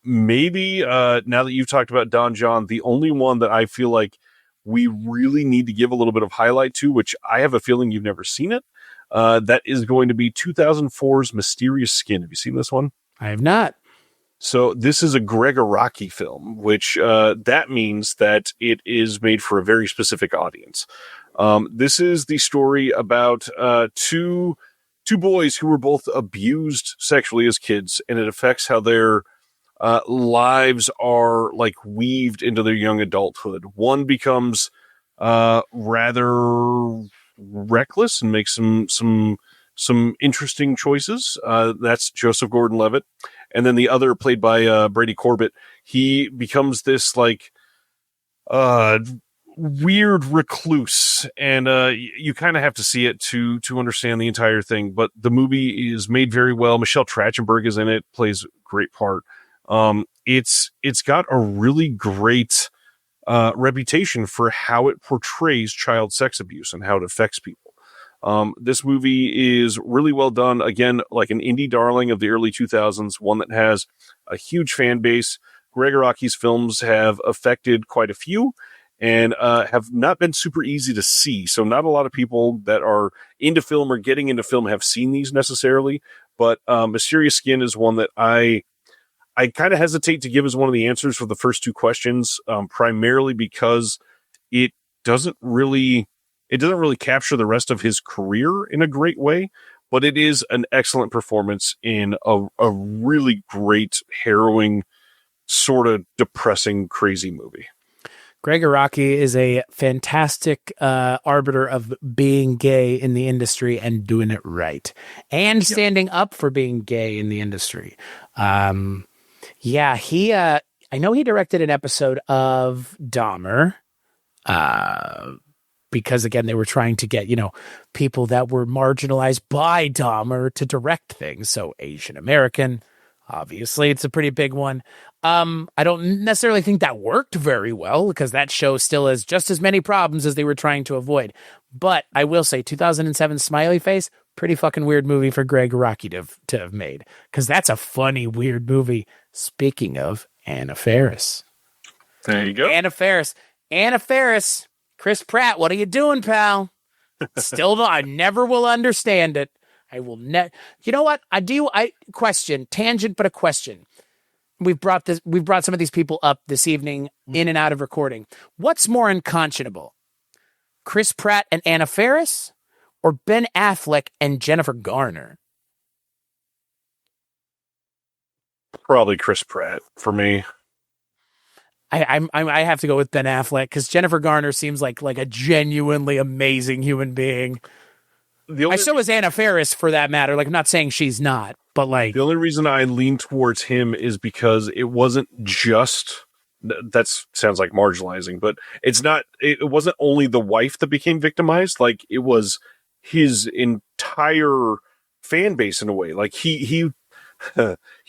Maybe now that you've talked about Don John, the only one that I feel like we really need to give a little bit of highlight to, which I have a feeling you've never seen it, that is going to be 2004's Mysterious Skin. Have you seen this one? I have not. So this is a Greg Araki film, which that means that it is made for a very specific audience. This is the story about two boys who were both abused sexually as kids, and it affects how their lives are like weaved into their young adulthood. One becomes rather reckless and makes some interesting choices. That's Joseph Gordon-Levitt. And then the other, played by Brady Corbett, he becomes this like weird recluse, and you kind of have to see it to understand the entire thing. But the movie is made very well. Michelle Trachtenberg is in it, plays a great part. It's got a really great reputation for how it portrays child sex abuse and how it affects people. This movie is really well done. Again, like an indie darling of the early 2000s, one that has a huge fan base. Greg Araki's films have affected quite a few and have not been super easy to see. So not a lot of people that are into film or getting into film have seen these necessarily. But Mysterious Skin is one that I kind of hesitate to give as one of the answers for the first 2 questions, primarily because it doesn't really capture the rest of his career in a great way, but it is an excellent performance in a really great, harrowing, sort of depressing, crazy movie. Greg Araki is a fantastic arbiter of being gay in the industry and doing it right, and standing up for being gay in the industry. I know he directed an episode of Dahmer. because again, they were trying to get, people that were marginalized by Dahmer to direct things. So Asian American, obviously, it's a pretty big one. I don't necessarily think that worked very well because that show still has just as many problems as they were trying to avoid. But I will say 2007 Smiley Face, pretty fucking weird movie for Greg Araki to have made, because that's a funny, weird movie. Speaking of Anna Faris. There you go. Anna Faris. Chris Pratt, what are you doing, pal? Still, I never will understand it. I will never. You know what? Question, tangent, but a question. We've brought some of these people up this evening in and out of recording. What's more unconscionable? Chris Pratt and Anna Faris, or Ben Affleck and Jennifer Garner? Probably Chris Pratt for me. I have to go with Ben Affleck because Jennifer Garner seems like a genuinely amazing human being. So is Anna Faris, for that matter. Like, I'm not saying she's not, but like, the only reason I lean towards him is because it wasn't just, that sounds like marginalizing, but it wasn't only the wife that became victimized. Like, it was his entire fan base in a way. Like he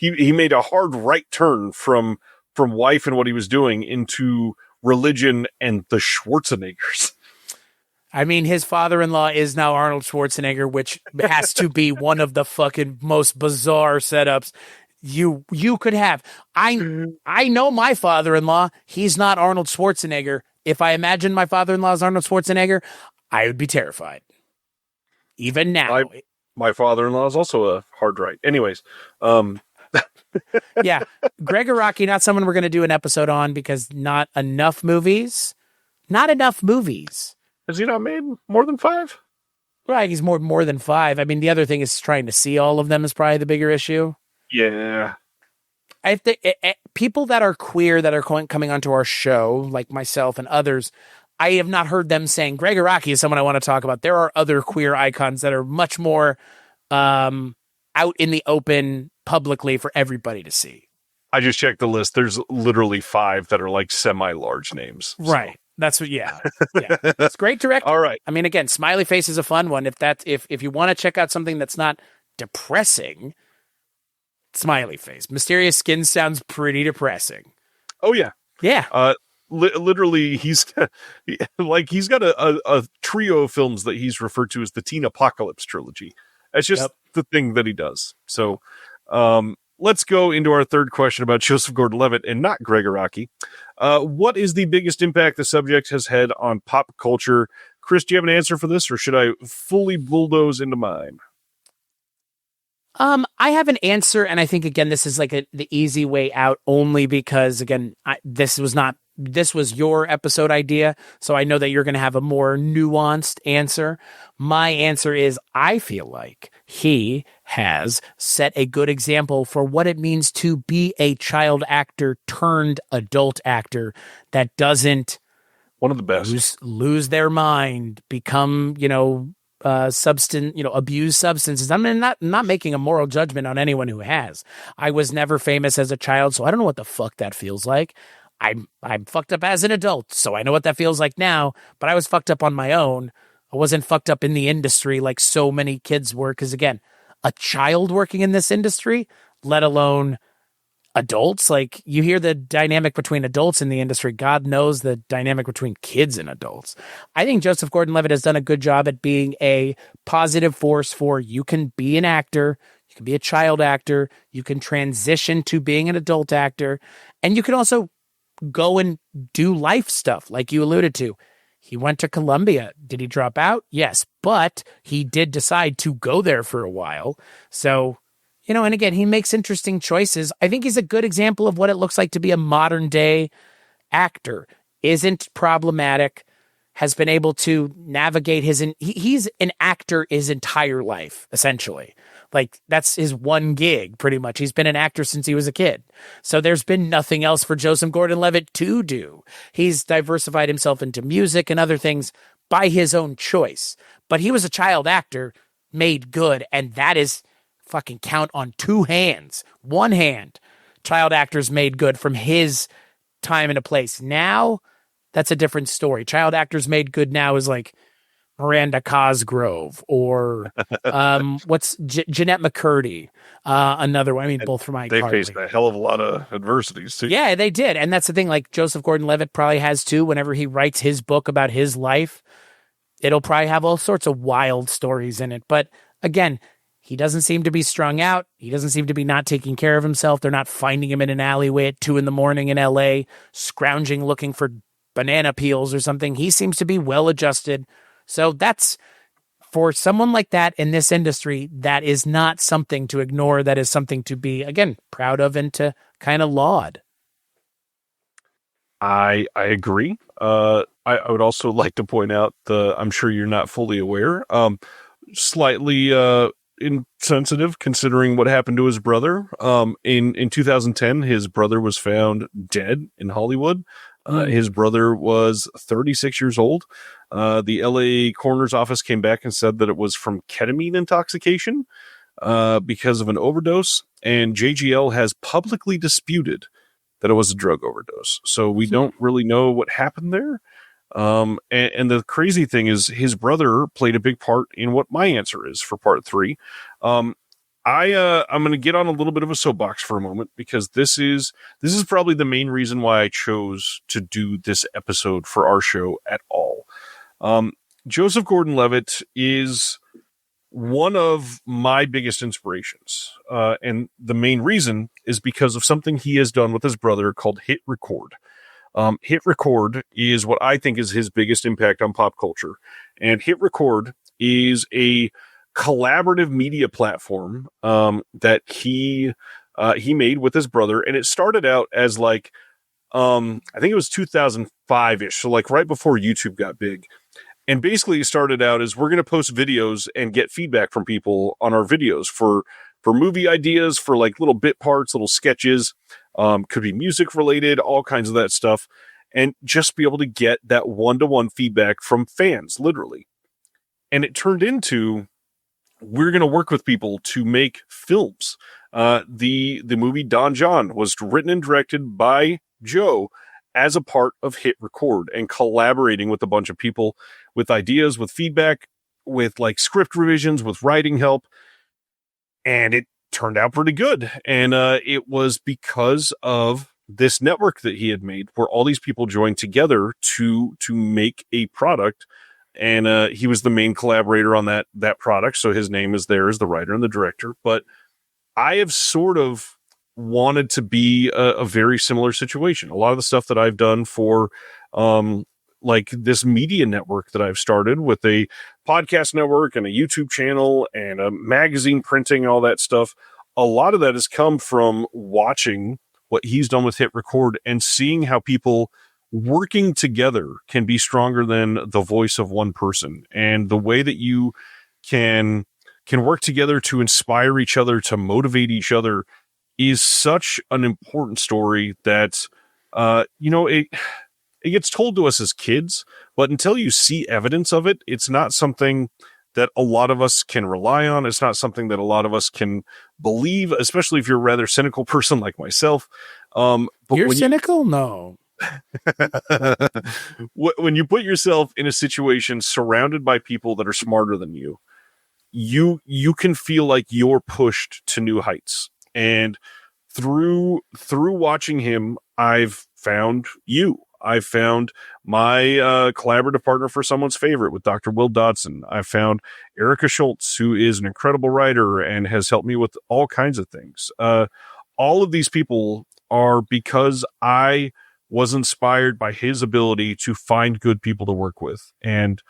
made a hard right turn from wife and what he was doing into religion and the Schwarzeneggers. I mean, his father-in-law is now Arnold Schwarzenegger, which has to be one of the fucking most bizarre setups you could have. I know my father-in-law. He's not Arnold Schwarzenegger. If I imagine my father-in-law as Arnold Schwarzenegger, I would be terrified. Even now. My father-in-law is also a hard right. Anyways, yeah, Greg Araki, not someone we're going to do an episode on because not enough movies. Has he not made more than 5? Right, he's more than 5. I mean, the other thing is trying to see all of them is probably the bigger issue. Yeah. I think people that are queer that are coming onto our show, like myself and others, I have not heard them saying Greg Araki is someone I want to talk about. There are other queer icons that are much more out in the open publicly for everybody to see. I just checked the list. There's literally 5 that are like semi-large names. Right. So. That's what, yeah. It's great directing. All right. I mean, again, Smiley Face is a fun one. If you want to check out something that's not depressing, Smiley Face. Mysterious Skin sounds pretty depressing. Oh yeah. Yeah. Literally, he's got a trio of films that he's referred to as the Teen Apocalypse trilogy. That's just the thing that he does. So, let's go into our third question about Joseph Gordon-Levitt and not Greg Araki. What is the biggest impact the subject has had on pop culture? Chris, do you have an answer for this, or should I fully bulldoze into mine? I have an answer, and I think, again, this is like the easy way out only because, again, this was your episode idea, so I know that you're going to have a more nuanced answer. My answer is I feel like he has set a good example for what it means to be a child actor turned adult actor that doesn't one of the best lose their mind, become, abuse substances. I'm not making a moral judgment on anyone who has. I was never famous as a child, so I don't know what the fuck that feels like. I'm fucked up as an adult, so I know what that feels like now, but I was fucked up on my own. I wasn't fucked up in the industry like so many kids were, because again, a child working in this industry, let alone adults, like you hear the dynamic between adults in the industry. God knows the dynamic between kids and adults. I think Joseph Gordon-Levitt has done a good job at being a positive force for you can be an actor, you can be a child actor, you can transition to being an adult actor, and you can also go and do life stuff like you alluded to. He went to Columbia. Did he drop out? Yes, but he did decide to go there for a while. So, and again, he makes interesting choices. I think he's a good example of what it looks like to be a modern day actor. Isn't problematic, has been able to navigate he's an actor his entire life, essentially. Like, that's his one gig, pretty much. He's been an actor since he was a kid. So there's been nothing else for Joseph Gordon-Levitt to do. He's diversified himself into music and other things by his own choice. But he was a child actor made good, and that is fucking count on 2 hands. 1 hand. Child actors made good from his time and a place. Now, that's a different story. Child actors made good now is like Miranda Cosgrove or Jeanette McCurdy, another one. I mean, And both from they iCarly. faced a hell of a lot of adversities too. Yeah, they did. And that's the thing, like Joseph Gordon-Levitt probably has too. Whenever he writes his book about his life, it'll probably have all sorts of wild stories in it. But again, he doesn't seem to be strung out. He doesn't seem to be not taking care of himself. They're not finding him in an alleyway at 2 a.m. in LA, scrounging looking for banana peels or something. He seems to be well adjusted. So that's, for someone like that in this industry, that is not something to ignore. That is something to be, again, proud of and to kind of laud. I agree. I would also like to point out I'm sure you're not fully aware, slightly insensitive considering what happened to his brother. In 2010, his brother was found dead in Hollywood. His brother was 36 years old. The LA coroner's office came back and said that it was from ketamine intoxication because of an overdose, and JGL has publicly disputed that it was a drug overdose. So we don't really know what happened there. And the crazy thing is his brother played a big part in what my answer is for part 3. I'm going to get on a little bit of a soapbox for a moment, because this is probably the main reason why I chose to do this episode for our show at all. Joseph Gordon-Levitt is one of my biggest inspirations. And the main reason is because of something he has done with his brother called Hit Record. Hit Record is what I think is his biggest impact on pop culture. And Hit Record is a collaborative media platform that he made with his brother. And it started out as like, I think it was 2005-ish. So like right before YouTube got big. And basically it started out as, we're going to post videos and get feedback from people on our videos for movie ideas, for like little bit parts, little sketches, could be music related, all kinds of that stuff. And just be able to get that one-to-one feedback from fans, literally. And it turned into, we're going to work with people to make films. The movie Don John was written and directed by Joe as a part of Hit Record, and collaborating with a bunch of people with ideas, with feedback, with like script revisions, with writing help. And it turned out pretty good. And it was because of this network that he had made, where all these people joined together to make a product. And he was the main collaborator on that product. So his name is there as the writer and the director. But I have sort of wanted to be a very similar situation. A lot of the stuff that I've done for like this media network that I've started with a podcast network and a YouTube channel and a magazine printing, all that stuff. A lot of that has come from watching what he's done with Hit Record and seeing how people working together can be stronger than the voice of one person. And the way that you can work together to inspire each other, to motivate each other, is such an important story that, it gets told to us as kids, but until you see evidence of it, it's not something that a lot of us can rely on. It's not something that a lot of us can believe, especially if you're a rather cynical person like myself. But you're cynical? No. When you put yourself in a situation surrounded by people that are smarter than you, you can feel like you're pushed to new heights. And through watching him, I've found you. I found my collaborative partner for Someone's Favorite with Dr. Will Dodson. I found Erica Schultz, who is an incredible writer and has helped me with all kinds of things. All of these people are because I was inspired by his ability to find good people to work with. And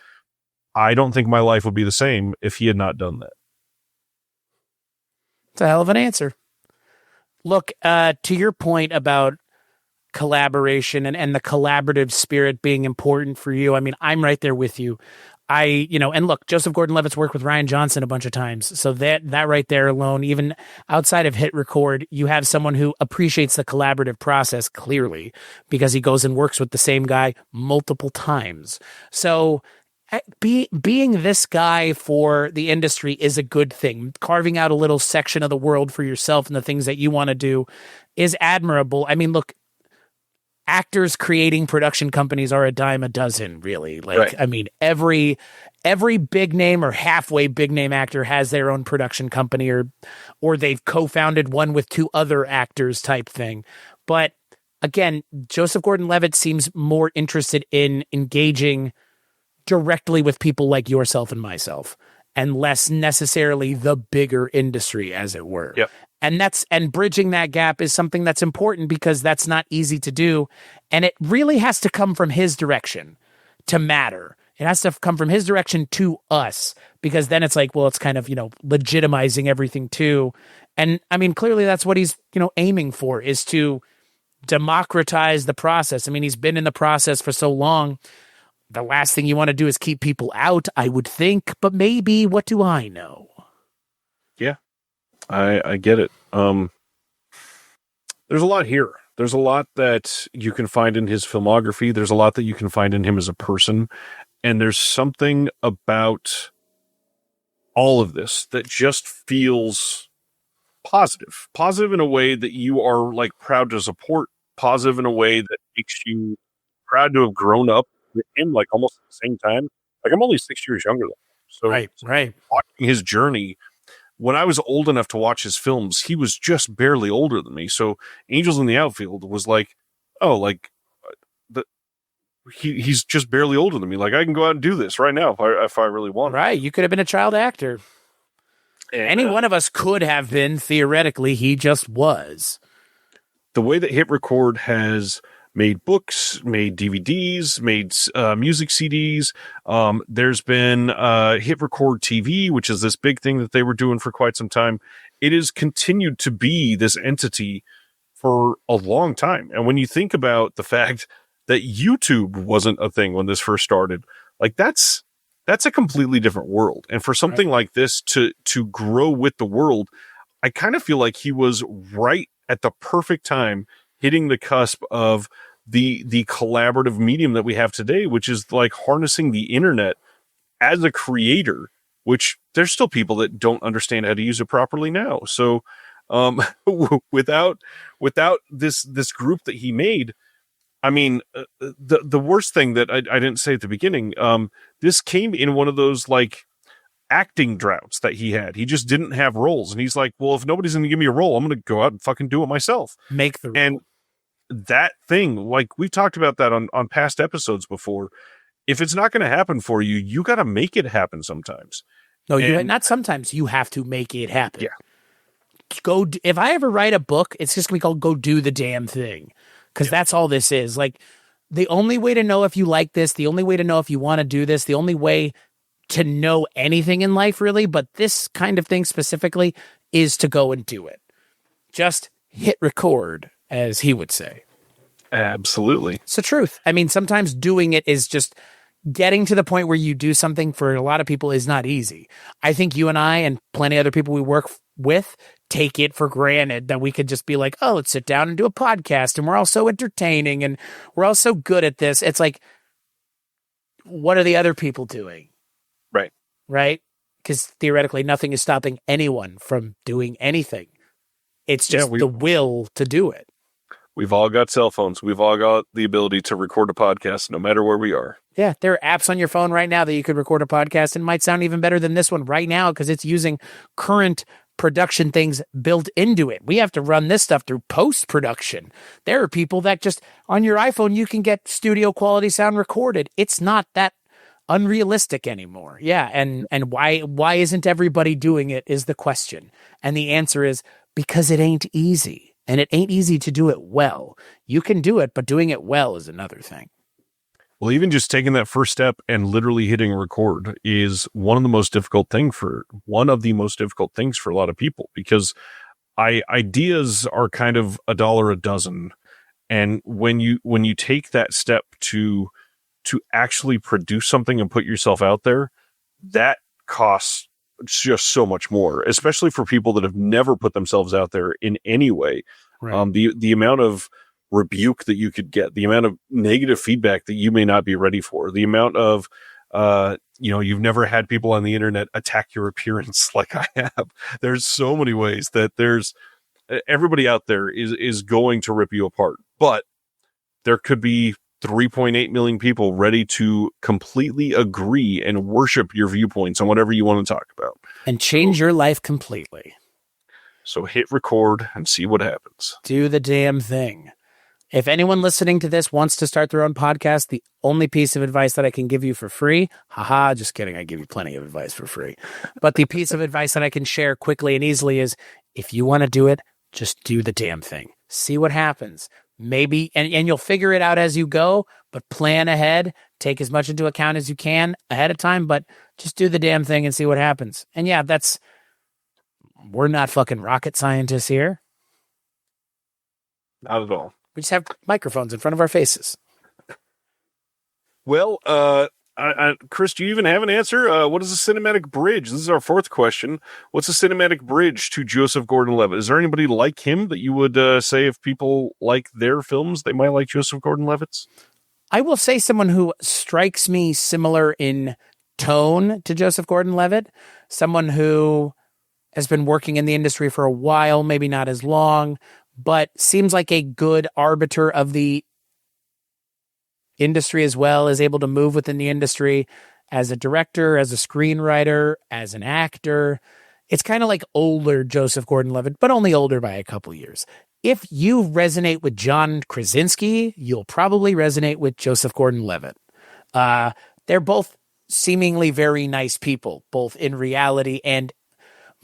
I don't think my life would be the same if he had not done that. It's a hell of an answer. Look, to your point about collaboration and the collaborative spirit being important for you. I mean, I'm right there with you. And look, Joseph Gordon-Levitt's worked with Rian Johnson a bunch of times. So that right there alone, even outside of Hit Record, you have someone who appreciates the collaborative process clearly, because he goes and works with the same guy multiple times. So being this guy for the industry is a good thing. Carving out a little section of the world for yourself and the things that you want to do is admirable. I mean, look, actors creating production companies are a dime a dozen, really. Like, Right. I mean, every big name or halfway big name actor has their own production company, or they've co-founded one with two other actors type thing. But again, Joseph Gordon-Levitt seems more interested in engaging directly with people like yourself and myself, and less necessarily the bigger industry, as it were. Yep. And bridging that gap is something that's important, because that's not easy to do. And it really has to come from his direction to matter. It has to come from his direction to us, because then it's like, well, it's kind of, legitimizing everything too. And I mean, clearly that's what he's, aiming for, is to democratize the process. I mean, he's been in the process for so long. The last thing you want to do is keep people out, I would think, but maybe, what do I know? Yeah, I get it. There's a lot here. There's a lot that you can find in his filmography. There's a lot that you can find in him as a person. And there's something about all of this that just feels positive. Positive in a way that you are like proud to support. Positive in a way that makes you proud to have grown up with him, like almost at the same time. Like, I'm only 6 years younger than him. So Right. watching his journey, when I was old enough to watch his films, he was just barely older than me. So Angels in the Outfield was like, oh, like he's just barely older than me. Like, I can go out and do this right now if I really want. Right. You could have been a child actor. And, any one of us could have been, theoretically. He just was. The way that Hit Record has made books, made DVDs, made music CDs. There's been Hit Record TV, which is this big thing that they were doing for quite some time. It has continued to be this entity for a long time. And when you think about the fact that YouTube wasn't a thing when this first started, like that's a completely different world. And for something like this to grow with the world, I kind of feel like he was right at the perfect time, hitting the cusp of the collaborative medium that we have today, which is like harnessing the internet as a creator, which there's still people that don't understand how to use it properly now. So without this group that he made, I mean, the worst thing that I didn't say at the beginning, this came in one of those like acting droughts that he had. He just didn't have roles. And he's like, well, if nobody's going to give me a role, I'm going to go out and fucking do it myself. Make the role. And that thing, like we've talked about that on past episodes before. If it's not going to happen for you, you got to make it happen sometimes. No, not sometimes. You have to make it happen. Yeah. If I ever write a book, it's just going to be called Go Do the Damn Thing. Because that's all this is. Like, the only way to know if you like this, the only way to know if you want to do this, the only way to know anything in life, really, but this kind of thing specifically, is to go and do it. Just hit record, as he would say. Absolutely. It's the truth. I mean, sometimes doing it is just getting to the point where you do something for a lot of people is not easy. I think you and I and plenty of other people we work with take it for granted that we could just be like, oh, let's sit down and do a podcast, and we're all so entertaining and we're all so good at this. It's like, what are the other people doing? Right? Because theoretically, nothing is stopping anyone from doing anything. It's just the will to do it. We've all got cell phones. We've all got the ability to record a podcast no matter where we are. Yeah, there are apps on your phone right now that you could record a podcast, and it might sound even better than this one right now because it's using current production things built into it. We have to run this stuff through post-production. There are people that just, on your iPhone, you can get studio quality sound recorded. It's not that unrealistic anymore. Yeah, and why isn't everybody doing it is the question. And the answer is because it ain't easy. And it ain't easy to do it well. You can do it, but doing it well is another thing. Well, even just taking that first step and literally hitting record is one of the most difficult things for a lot of people, because ideas are kind of $1 a dozen. And when you take that step to actually produce something and put yourself out there, that costs just so much more, especially for people that have never put themselves out there in any way. Right. The amount of rebuke that you could get, the amount of negative feedback that you may not be ready for, the amount of, you've never had people on the internet attack your appearance like I have. There's so many ways that everybody out there is going to rip you apart. But there could be 3.8 million people ready to completely agree and worship your viewpoints on whatever you want to talk about. And change your life completely. So hit record and see what happens. Do the damn thing. If anyone listening to this wants to start their own podcast, the only piece of advice that I can give you for free, just kidding, I give you plenty of advice for free. But the piece of advice that I can share quickly and easily is, if you want to do it, just do the damn thing. See what happens. Maybe, and you'll figure it out as you go, but plan ahead. Take as much into account as you can ahead of time, but just do the damn thing and see what happens. And yeah, we're not fucking rocket scientists here. Not at all. We just have microphones in front of our faces. Well, Chris, do you even have an answer? What is a cinematic bridge? This is our fourth question. What's a cinematic bridge to Joseph Gordon-Levitt? Is there anybody like him that you would say if people like their films, they might like Joseph Gordon-Levitt's? I will say someone who strikes me similar in tone to Joseph Gordon-Levitt, someone who has been working in the industry for a while, maybe not as long, but seems like a good arbiter of the industry as well, is able to move within the industry as a director, as a screenwriter, as an actor. It's kind of like older Joseph Gordon-Levitt, but only older by a couple years. If you resonate with John Krasinski, you'll probably resonate with Joseph Gordon-Levitt. They're both seemingly very nice people, both in reality and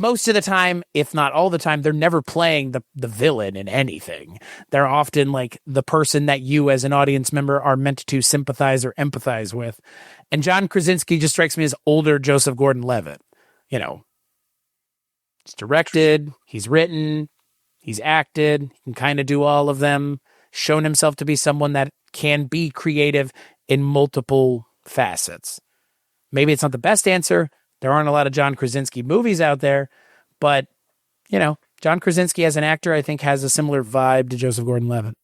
most of the time, if not all the time, they're never playing the villain in anything. They're often like the person that you as an audience member are meant to sympathize or empathize with. And John Krasinski just strikes me as older Joseph Gordon-Levitt. You know, he's directed, he's written, he's acted, he can kind of do all of them, shown himself to be someone that can be creative in multiple facets. Maybe it's not the best answer. There aren't a lot of John Krasinski movies out there, but, you know, John Krasinski as an actor, I think, has a similar vibe to Joseph Gordon-Levitt.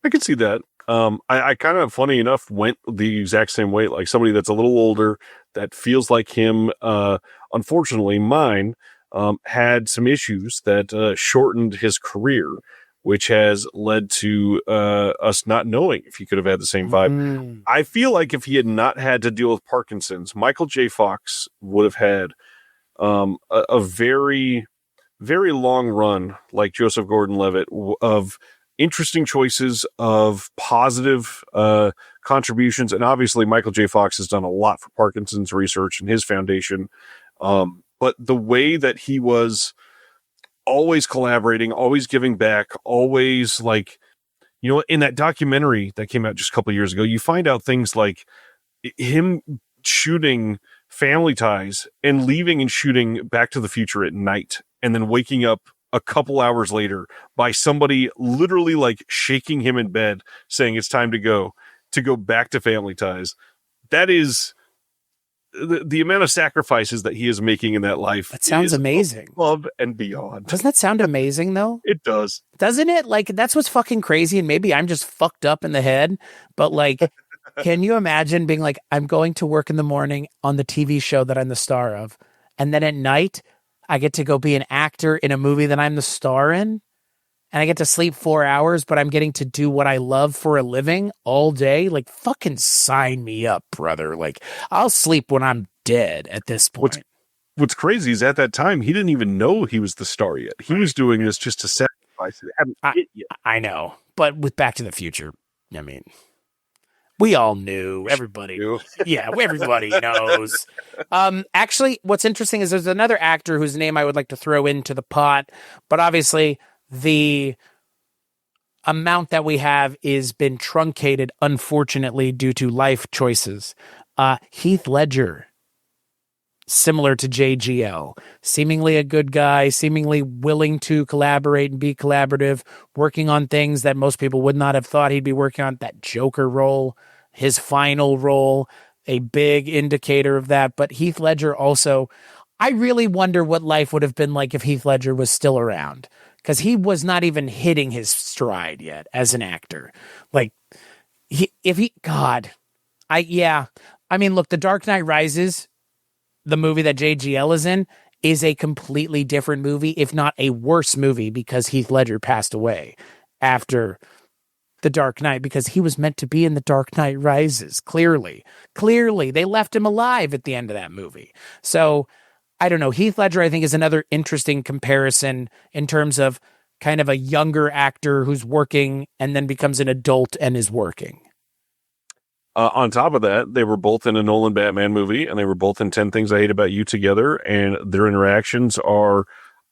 I can see that. I kind of, funny enough, went the exact same way, like somebody that's a little older, that feels like him. Unfortunately, mine had some issues that shortened his career, which has led to us not knowing if he could have had the same vibe. Mm. I feel like if he had not had to deal with Parkinson's, Michael J. Fox would have had a very, very long run, like Joseph Gordon-Levitt, of interesting choices, of positive contributions. And obviously, Michael J. Fox has done a lot for Parkinson's research and his foundation. But the way that he was always collaborating, always giving back, always, like, you know, in that documentary that came out just a couple of years ago, you find out things like him shooting Family Ties and leaving and shooting Back to the Future at night, and then waking up a couple hours later by somebody literally like shaking him in bed saying it's time to go back to Family Ties. That is the amount of sacrifices that he is making in that life. That sounds amazing. Above and beyond. Doesn't that sound amazing, though? It does. Doesn't it? Like, that's what's fucking crazy, and maybe I'm just fucked up in the head, but, like, can you imagine being like, I'm going to work in the morning on the TV show that I'm the star of, and then at night, I get to go be an actor in a movie that I'm the star in, and I get to sleep 4 hours, but I'm getting to do what I love for a living all day? Like, fucking sign me up, brother. Like, I'll sleep when I'm dead at this point. What's crazy is at that time, he didn't even know he was the star yet. He was doing this just to sacrifice it. Hadn't hit yet. I know, but with Back to the Future, I mean, we all knew. Everybody, yeah, everybody knows. Actually, what's interesting is there's another actor whose name I would like to throw into the pot, but obviously the amount that we have is been truncated, unfortunately, due to life choices. Heath Ledger, similar to JGL, seemingly a good guy, seemingly willing to collaborate and be collaborative, working on things that most people would not have thought he'd be working on. That Joker role, his final role, a big indicator of that. But Heath Ledger also, I really wonder what life would have been like if Heath Ledger was still around, because he was not even hitting his stride yet as an actor. Like, I mean, look, The Dark Knight Rises, the movie that JGL is in, is a completely different movie, if not a worse movie, because Heath Ledger passed away after The Dark Knight because he was meant to be in The Dark Knight Rises. Clearly, they left him alive at the end of that movie. So I don't know. Heath Ledger, I think, is another interesting comparison in terms of kind of a younger actor who's working and then becomes an adult and is working. On top of that, they were both in a Nolan Batman movie, and they were both in 10 Things I Hate About You together, and their interactions are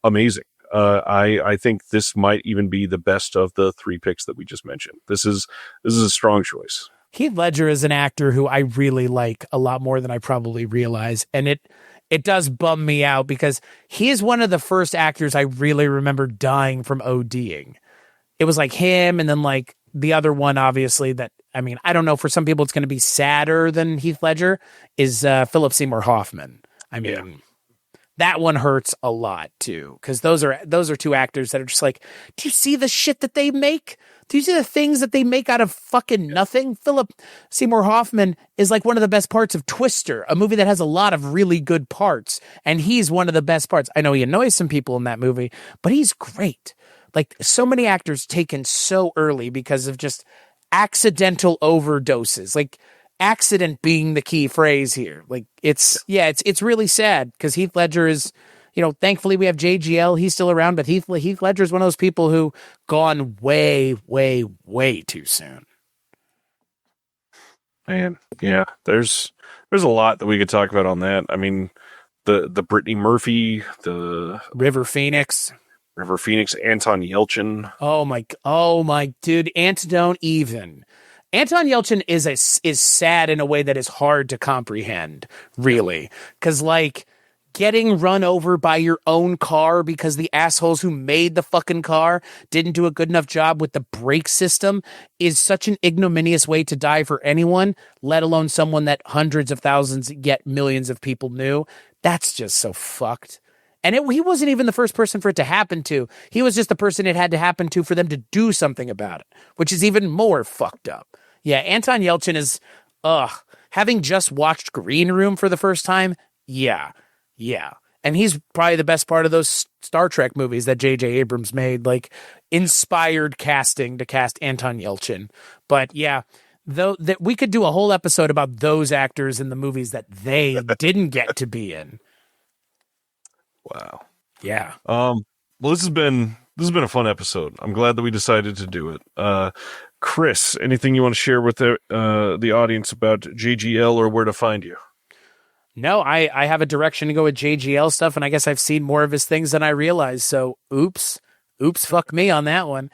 amazing. I think this might even be the best of the three picks that we just mentioned. This is a strong choice. Heath Ledger is an actor who I really like a lot more than I probably realize, and it does bum me out because he is one of the first actors I really remember dying from ODing. It was like him, and then like the other one, obviously, that, I mean, I don't know, for some people it's going to be sadder than Heath Ledger, is Philip Seymour Hoffman. I mean, that one hurts a lot too, because those are two actors that are just like, do you see the shit that they make? Do you see the things that they make out of fucking nothing? Philip Seymour Hoffman is like one of the best parts of Twister, a movie that has a lot of really good parts, and he's one of the best parts. I know he annoys some people in that movie, but he's great. Like, so many actors taken so early because of just accidental overdoses, like accident being the key phrase here. Like, it's really sad because Heath Ledger is, you know, thankfully we have JGL, he's still around, but Heath Ledger is one of those people who gone way, way, way too soon. Man, yeah, there's a lot that we could talk about on that. I mean, the Brittany Murphy, the River Phoenix, Anton Yelchin. Oh my dude, Anton Yelchin is sad in a way that is hard to comprehend, really. Because, like, getting run over by your own car because the assholes who made the fucking car didn't do a good enough job with the brake system is such an ignominious way to die for anyone, let alone someone that hundreds of thousands, yet millions of people knew. That's just so fucked. And he wasn't even the first person for it to happen to. He was just the person it had to happen to for them to do something about it, which is even more fucked up. Yeah, Anton Yelchin is, having just watched Green Room for the first time, yeah. And he's probably the best part of those Star Trek movies that J.J. Abrams made, like, inspired casting to cast Anton Yelchin. But yeah, though, that we could do a whole episode about those actors in the movies that they didn't get to be in. Wow. Yeah. Well, this has been a fun episode. I'm glad that we decided to do it. Chris, anything you want to share with the audience about JGL or where to find you? No, I have a direction to go with JGL stuff, and I guess I've seen more of his things than I realized. So, oops, fuck me on that one.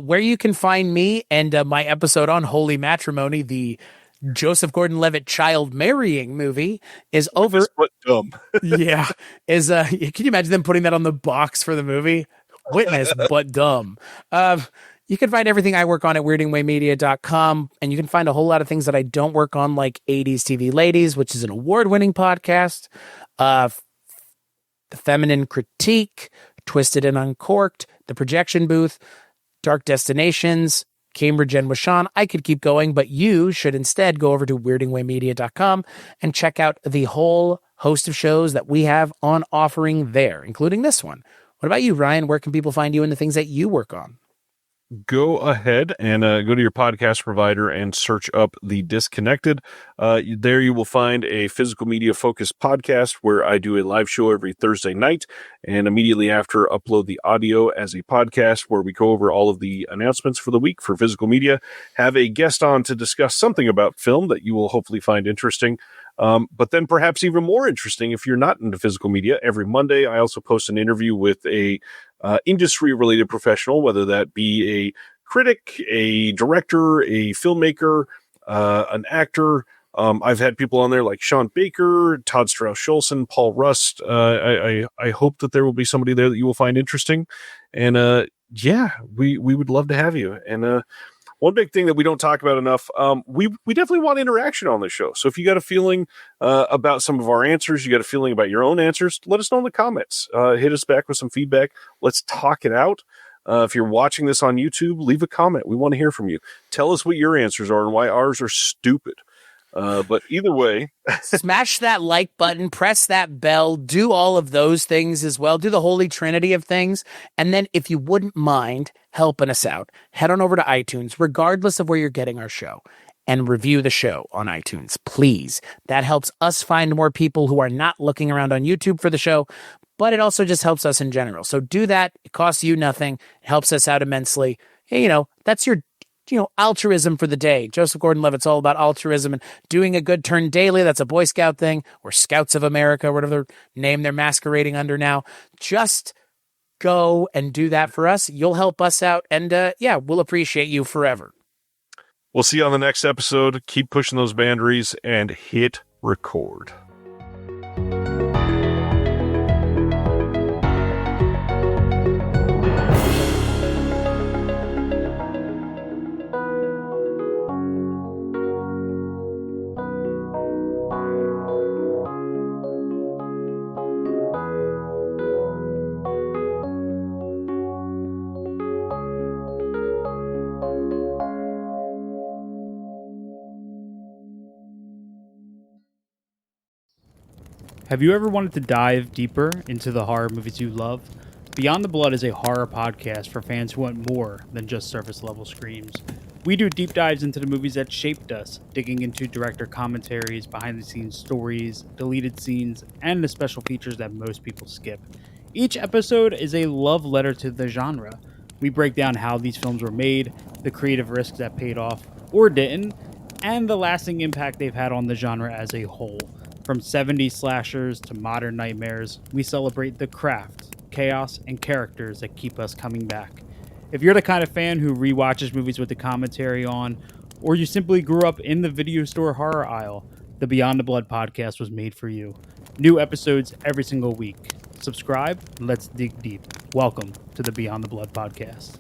Where you can find me and my episode on Holy Matrimony, the Joseph Gordon-Levitt child marrying movie, is over. But dumb. Yeah, is can you imagine them putting that on the box for the movie? Witness but dumb. You can find everything I work on at weirdingwaymedia.com, and you can find a whole lot of things that I don't work on, like 80s TV Ladies, which is an award-winning podcast, The Feminine Critique, Twisted and Uncorked, The Projection Booth, Dark Destinations, Cambridge and Washan. I could keep going, but you should instead go over to weirdingwaymedia.com and check out the whole host of shows that we have on offering there, including this one. What about you, Ryan? Where can people find you and the things that you work on? Go ahead and go to your podcast provider and search up The Disconnected. There you will find a physical media focused podcast where I do a live show every Thursday night, and immediately after upload the audio as a podcast where we go over all of the announcements for the week for physical media, have a guest on to discuss something about film that you will hopefully find interesting. But then perhaps even more interesting, if you're not into physical media, every Monday I also post an interview with a industry-related professional, whether that be a critic, a director, a filmmaker, an actor. I've had people on there like Sean Baker, Todd Strauss-Schulson, Paul Rust. I hope that there will be somebody there that you will find interesting. And we would love to have you. And one big thing that we don't talk about enough, we definitely want interaction on the show. So if you got a feeling about some of our answers, you got a feeling about your own answers, let us know in the comments. Hit us back with some feedback. Let's talk it out. If you're watching this on YouTube, leave a comment. We want to hear from you. Tell us what your answers are and why ours are stupid. But either way, smash that like button, press that bell, do all of those things as well. Do the holy trinity of things. And then if you wouldn't mind helping us out, head on over to iTunes, regardless of where you're getting our show, and review the show on iTunes, please. That helps us find more people who are not looking around on YouTube for the show, but it also just helps us in general. So do that. It costs you nothing. It helps us out immensely. Hey, that's your altruism for the day. Joseph Gordon-Levitt's all about altruism and doing a good turn daily. That's a Boy Scout thing, or Scouts of America, whatever name they're masquerading under now. Just go and do that for us. You'll help us out, and we'll appreciate you forever. We'll see you on the next episode. Keep pushing those boundaries and hit record. Have you ever wanted to dive deeper into the horror movies you love? Beyond the Blood is a horror podcast for fans who want more than just surface level screams. We do deep dives into the movies that shaped us, digging into director commentaries, behind the scenes stories, deleted scenes, and the special features that most people skip. Each episode is a love letter to the genre. We break down how these films were made, the creative risks that paid off or didn't, and the lasting impact they've had on the genre as a whole. From 70s slashers to modern nightmares, we celebrate the craft, chaos, and characters that keep us coming back. If you're the kind of fan who rewatches movies with the commentary on, or you simply grew up in the video store horror aisle, the Beyond the Blood podcast was made for you. New episodes every single week. Subscribe, and let's dig deep. Welcome to the Beyond the Blood podcast.